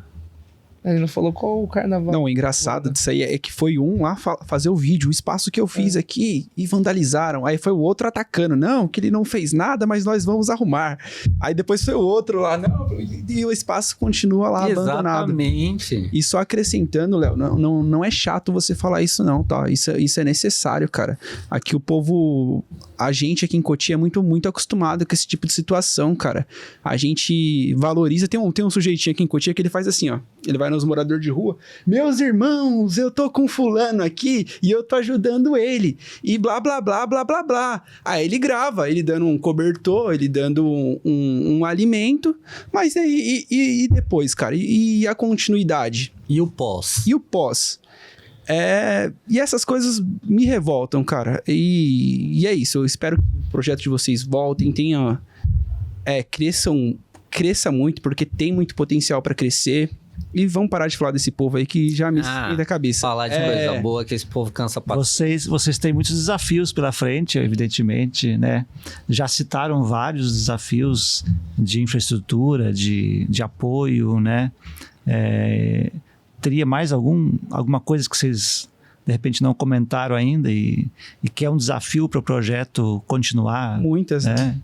Ele não falou qual o carnaval. Não, o engraçado disso aí é que foi um lá fazer o vídeo, o espaço que eu fiz aqui, e vandalizaram. Aí foi o outro atacando. Não, que ele não fez nada, mas nós vamos arrumar. Aí depois foi o outro lá, não, e o espaço continua lá abandonado. Exatamente. E só acrescentando, Léo, não é chato você falar isso não, tá? Isso é necessário, cara. Aqui o povo, a gente aqui em Cotia é muito, muito acostumado com esse tipo de situação, cara. A gente valoriza, tem um sujeitinho aqui em Cotia que ele faz assim, ó. Ele vai nos moradores de rua. Meus irmãos, eu tô com fulano aqui e eu tô ajudando ele. E blá, blá, blá, blá, blá, blá. Aí ele grava, ele dando um cobertor, ele dando um alimento. Mas e depois, cara? E a continuidade? E o pós? E o pós? E essas coisas me revoltam, cara. E é isso. Eu espero que o projeto de vocês voltem, cresça muito, porque tem muito potencial para crescer. E vamos parar de falar desse povo aí que já me sai da cabeça. Falar de coisa boa que esse povo cansa pra... Vocês têm muitos desafios pela frente, evidentemente, né? Já citaram vários desafios de infraestrutura, de apoio, né? Teria mais alguma coisa que vocês, de repente, não comentaram ainda e que é um desafio para o projeto continuar? Muitas, né?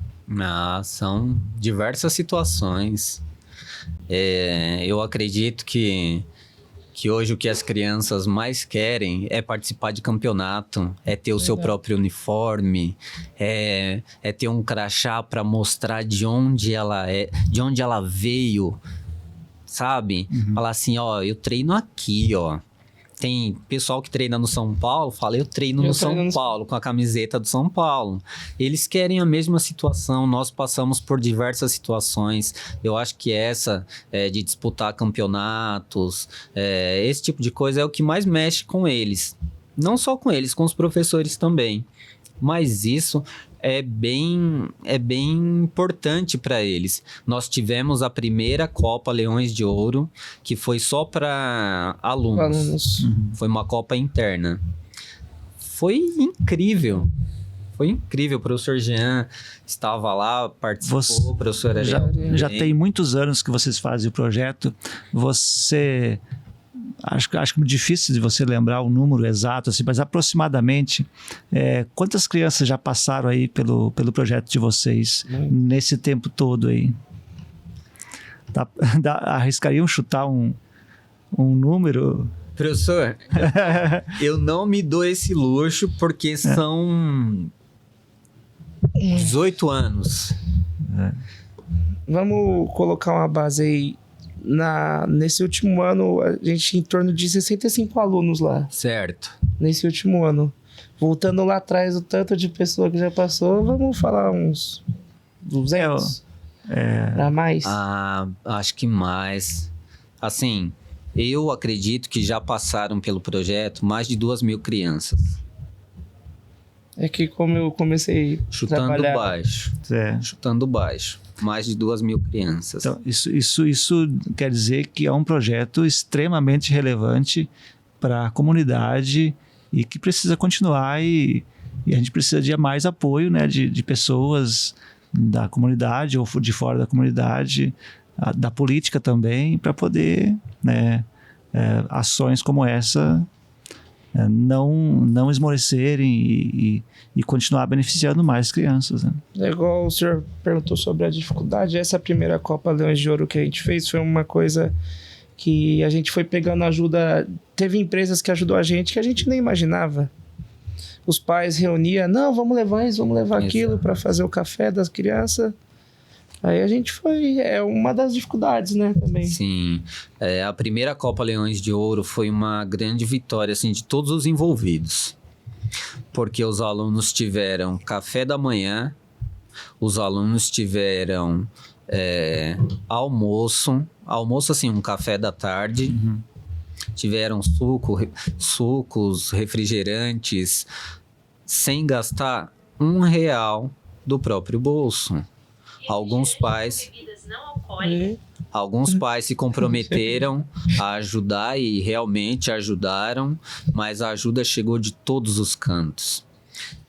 São diversas situações. Eu acredito que que hoje o que as crianças mais querem é participar de campeonato, é ter o seu próprio uniforme, é ter um crachá para mostrar de onde ela veio, sabe? Falar assim, ó, eu treino aqui, ó. Tem pessoal que treina no São Paulo, fala, eu treino no São Paulo, com a camiseta do São Paulo. Eles querem a mesma situação, nós passamos por diversas situações. Eu acho que essa de disputar campeonatos, esse tipo de coisa é o que mais mexe com eles. Não só com eles, com os professores também. Mas isso é bem importante para eles. Nós tivemos a primeira Copa Leões de Ouro, que foi só para alunos. Foi uma Copa interna. Foi incrível. Foi incrível. O professor Jean estava lá, participou. O professor já tem muitos anos que vocês fazem o projeto. Você... Acho difícil de você lembrar o número exato, assim, mas aproximadamente quantas crianças já passaram aí pelo projeto de vocês nesse tempo todo aí? Arriscariam chutar um número? Professor, eu não me dou esse luxo porque são 18 anos. Vamos colocar uma base aí. Nesse último ano, a gente tinha em torno de 65 alunos lá. Certo. Nesse último ano. Voltando lá atrás, o tanto de pessoa que já passou, vamos falar uns 200 para mais? Acho que mais. Assim, eu acredito que já passaram pelo projeto mais de 2.000 crianças. É que como eu comecei chutando trabalhar... baixo. Chutando baixo. Mais de 2.000 crianças. Então, isso quer dizer que é um projeto extremamente relevante para a comunidade e que precisa continuar e a gente precisa de mais apoio, né, de pessoas da comunidade ou de fora da comunidade, da política também, para poder, né, ações como essa não esmorecerem e continuar beneficiando mais crianças, né? É igual o senhor perguntou sobre a dificuldade. Essa primeira Copa Leões de Ouro que a gente fez foi uma coisa que a gente foi pegando ajuda. Teve empresas que ajudou a gente que a gente nem imaginava. Os pais reuniam, não, vamos levar isso, vamos levar aquilo para fazer o café das crianças. Aí a gente foi... É uma das dificuldades, né, também. Sim. A primeira Copa Leões de Ouro foi uma grande vitória, assim, de todos os envolvidos. Porque os alunos tiveram café da manhã, os alunos tiveram almoço, assim, um café da tarde, tiveram sucos, refrigerantes, sem gastar R$1 do próprio bolso. Alguns pais se comprometeram a ajudar e realmente ajudaram, mas a ajuda chegou de todos os cantos.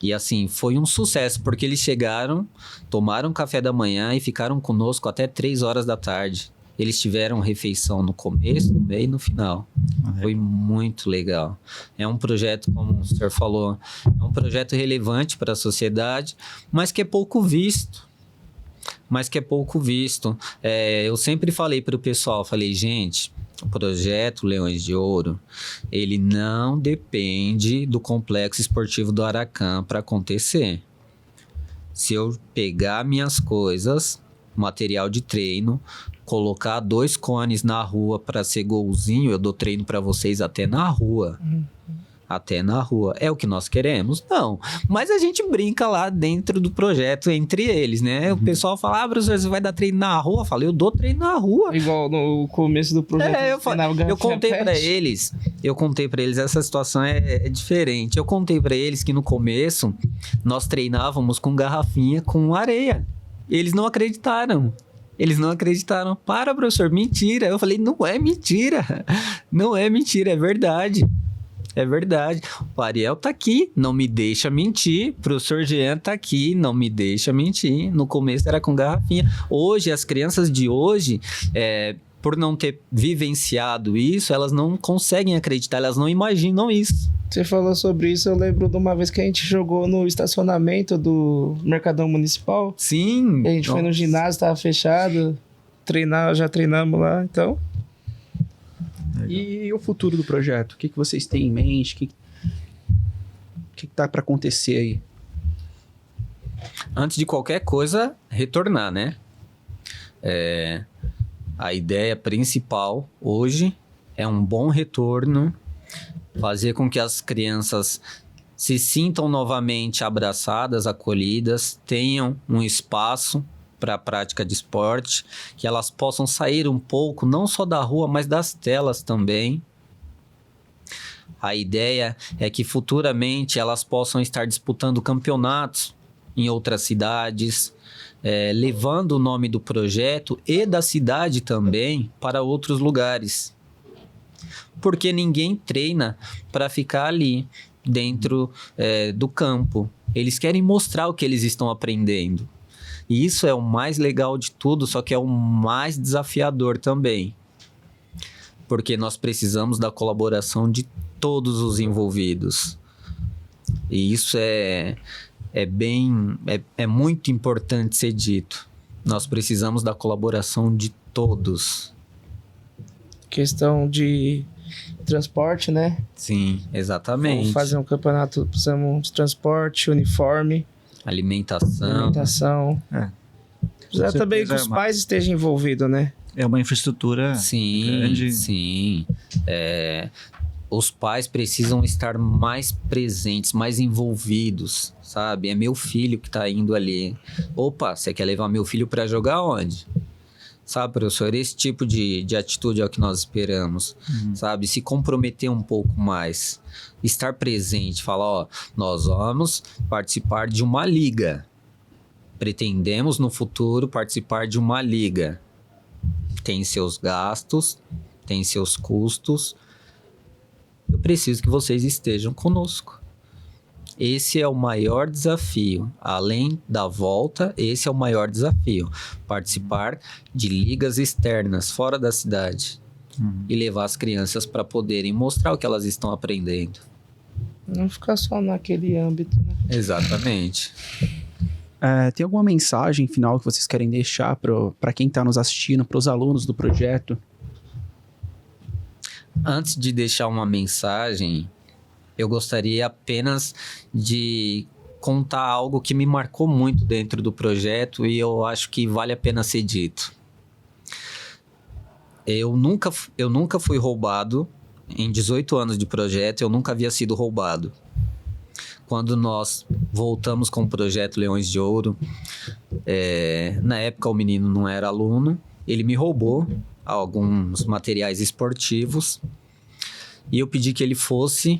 E assim, foi um sucesso, porque eles chegaram, tomaram café da manhã e ficaram conosco até 3 horas da tarde. Eles tiveram refeição no começo, no meio e no final. Foi muito legal. É um projeto, como o senhor falou, é um projeto relevante para a sociedade, mas que é pouco visto. Eu sempre falei para o pessoal, gente, o projeto Leões de Ouro, ele não depende do Complexo Esportivo do Aracan para acontecer. Se eu pegar minhas coisas, material de treino, colocar 2 cones na rua para ser golzinho, eu dou treino para vocês até na rua. Até na rua. É o que nós queremos? Não. Mas a gente brinca lá dentro do projeto, entre eles, né? O pessoal fala, professor, você vai dar treino na rua? Eu falei, eu dou treino na rua. Igual no começo do projeto. Eu contei para eles, essa situação é diferente. Eu contei para eles que no começo, nós treinávamos com garrafinha com areia. Eles não acreditaram. Para, professor, mentira. Eu falei, não é mentira. Não é mentira, é verdade. É verdade. O Ariel tá aqui, não me deixa mentir. O professor Jean tá aqui, não me deixa mentir. No começo era com garrafinha. Hoje, as crianças de hoje, por não ter vivenciado isso, elas não conseguem acreditar, elas não imaginam isso. Você falou sobre isso, eu lembro de uma vez que a gente jogou no estacionamento do Mercadão Municipal. Sim. A gente foi no ginásio, tava fechado. Já treinamos lá, então... E o futuro do projeto? O que vocês têm em mente? O que tá para acontecer aí? Antes de qualquer coisa, retornar, né? A ideia principal hoje é um bom retorno, fazer com que as crianças se sintam novamente abraçadas, acolhidas, tenham um espaço para a prática de esporte, que elas possam sair um pouco, não só da rua, mas das telas também. A ideia é que futuramente elas possam estar disputando campeonatos em outras cidades, levando o nome do projeto e da cidade também para outros lugares. Porque ninguém treina para ficar ali dentro do campo. Eles querem mostrar o que eles estão aprendendo. E isso é o mais legal de tudo, só que é o mais desafiador também. Porque nós precisamos da colaboração de todos os envolvidos. E isso é muito importante ser dito. Nós precisamos da colaboração de todos. Questão de transporte, né? Sim, exatamente. Vamos fazer um campeonato, precisamos de transporte, uniforme, alimentação. Precisa também que os pais estejam envolvidos, né? É uma infraestrutura grande. Sim. Os pais precisam estar mais presentes, mais envolvidos, sabe? É meu filho que tá indo ali. Opa, você quer levar meu filho para jogar onde? Sabe, professor? Esse tipo de atitude é o que nós esperamos, sabe? Se comprometer um pouco mais. Estar presente, falar, ó, nós vamos participar de uma liga. Pretendemos no futuro participar de uma liga. Tem seus gastos, tem seus custos. Eu preciso que vocês estejam conosco. Esse é o maior desafio. Além da volta, esse é o maior desafio. Participar de ligas externas, fora da cidade. E levar as crianças para poderem mostrar o que elas estão aprendendo. Não ficar só naquele âmbito, né? Exatamente. Tem alguma mensagem final que vocês querem deixar para quem está nos assistindo, para os alunos do projeto? Antes de deixar uma mensagem, eu gostaria apenas de contar algo que me marcou muito dentro do projeto e eu acho que vale a pena ser dito. Eu nunca fui roubado. Em 18 anos de projeto, eu nunca havia sido roubado. Quando nós voltamos com o projeto Leões de Ouro, na época o menino não era aluno, ele me roubou alguns materiais esportivos e eu pedi que ele fosse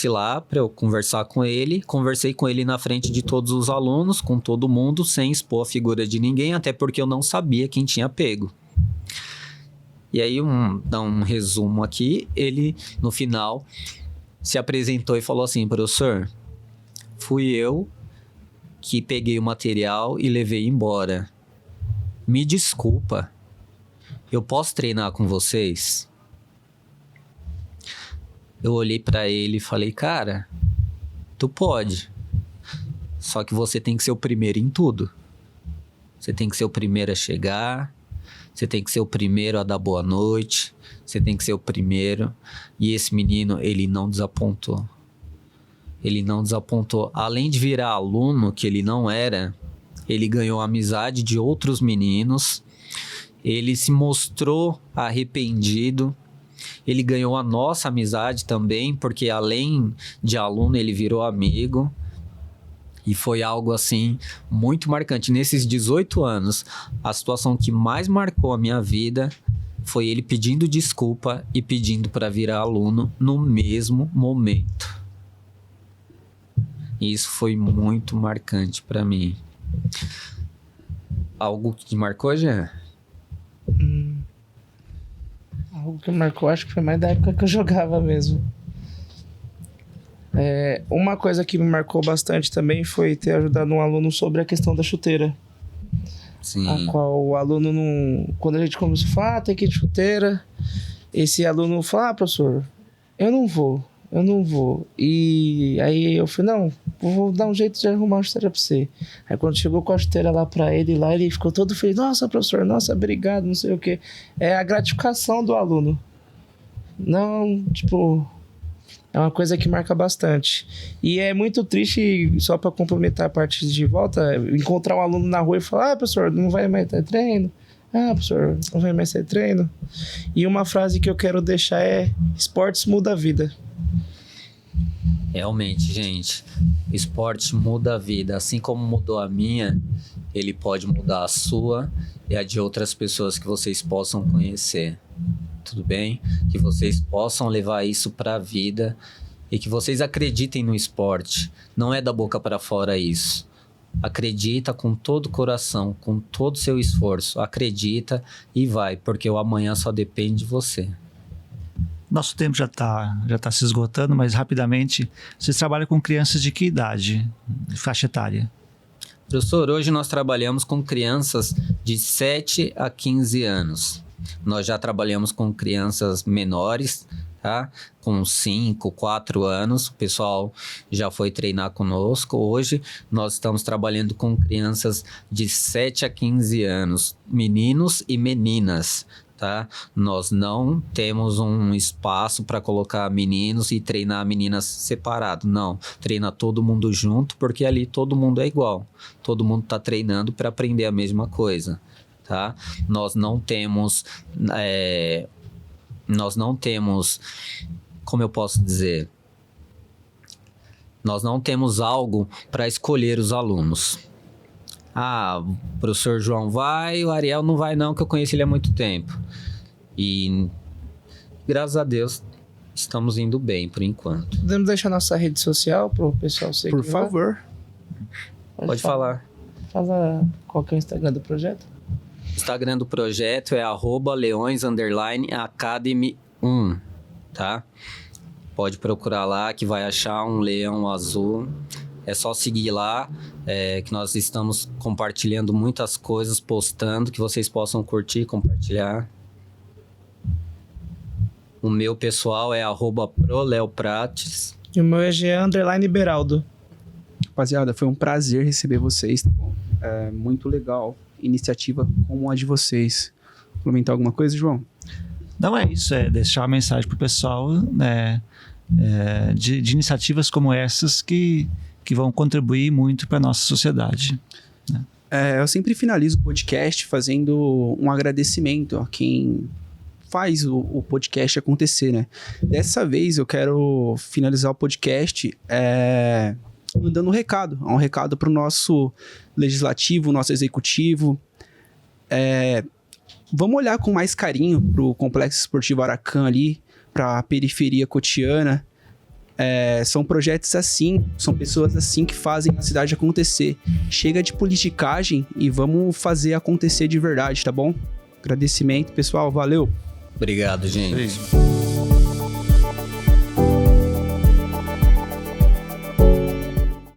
lá para eu conversar com ele. Conversei com ele na frente de todos os alunos, com todo mundo, sem expor a figura de ninguém, até porque eu não sabia quem tinha pego. E aí, dá um resumo aqui, ele, no final, se apresentou e falou assim: professor, fui eu que peguei o material e levei embora. Me desculpa, eu posso treinar com vocês? Eu olhei pra ele e falei: cara, tu pode, só que você tem que ser o primeiro em tudo. Você tem que ser o primeiro a chegar, você tem que ser o primeiro a dar boa noite, você tem que ser o primeiro. E esse menino, ele não desapontou. Ele não desapontou. Além de virar aluno, que ele não era, ele ganhou a amizade de outros meninos. Ele se mostrou arrependido. Ele ganhou a nossa amizade também, porque além de aluno, ele virou amigo. E foi algo assim muito marcante. Nesses 18 anos, a situação que mais marcou a minha vida foi ele pedindo desculpa e pedindo para virar aluno no mesmo momento. E isso foi muito marcante para mim. Algo que te marcou, Jean? Algo que marcou, acho que foi mais da época que eu jogava mesmo. Uma coisa que me marcou bastante também foi ter ajudado um aluno sobre a questão da chuteira. Sim. A qual o aluno não... Quando a gente começou a falar, tem que ir de chuteira, esse aluno falou: professor, eu não vou. E aí eu falei: não, vou dar um jeito de arrumar uma chuteira pra você. Aí quando chegou com a chuteira lá pra ele, lá ele ficou todo feliz. Nossa, professor, nossa, obrigado, não sei o quê. É a gratificação do aluno. Não, tipo... É uma coisa que marca bastante. E é muito triste, só para complementar a parte de volta, encontrar um aluno na rua e falar: professor, não vai mais ter treino? Professor, não vai mais ter treino? E uma frase que eu quero deixar é: esportes muda a vida. Realmente, gente, esporte muda a vida. Assim como mudou a minha, ele pode mudar a sua e a de outras pessoas que vocês possam conhecer. Tudo bem? Que vocês possam levar isso para a vida e que vocês acreditem no esporte. Não é da boca para fora isso. Acredita com todo o coração, com todo o seu esforço. Acredita e vai, porque o amanhã só depende de você. Nosso tempo já tá se esgotando, mas rapidamente, vocês trabalham com crianças de que idade? Faixa etária? Professor, hoje nós trabalhamos com crianças de 7 a 15 anos. Nós já trabalhamos com crianças menores, tá? Com 5, 4 anos. O pessoal já foi treinar conosco. Hoje nós estamos trabalhando com crianças de 7 a 15 anos, meninos e meninas, tá? Nós não temos um espaço para colocar meninos e treinar meninas separado. Não, treina todo mundo junto, porque ali todo mundo é igual. Todo mundo está treinando para aprender a mesma coisa. Tá? Nós não temos, como eu posso dizer, nós não temos algo para escolher os alunos. O professor João vai, o Ariel não vai não, que eu conheço ele há muito tempo. E graças a Deus estamos indo bem por enquanto. Podemos deixar nossa rede social para o pessoal seguir? Por favor. Pode falar. Fala qual que é o Instagram do projeto? O Instagram do projeto é @leões_academy1, tá? Pode procurar lá que vai achar um leão azul. É só seguir lá, que nós estamos compartilhando muitas coisas, postando, que vocês possam curtir, compartilhar. O meu pessoal é @proleoprates. E o meu é Jean_Beraldo. Rapaziada, foi um prazer receber vocês. É muito legal. Iniciativa como a de vocês. Complementar alguma coisa, João? Não, é isso, é deixar uma mensagem pro pessoal, né, de iniciativas como essas que vão contribuir muito para a nossa sociedade. Né? Eu sempre finalizo o podcast fazendo um agradecimento a quem faz o podcast acontecer, né? Dessa vez eu quero finalizar o podcast mandando um recado para o nosso legislativo, nosso executivo. Vamos olhar com mais carinho para o Complexo Esportivo Aracan ali, para a periferia cotiana. São projetos assim, são pessoas assim que fazem a cidade acontecer. Chega de politicagem e vamos fazer acontecer de verdade, tá bom? Agradecimento, pessoal. Valeu! Obrigado, gente. Sim.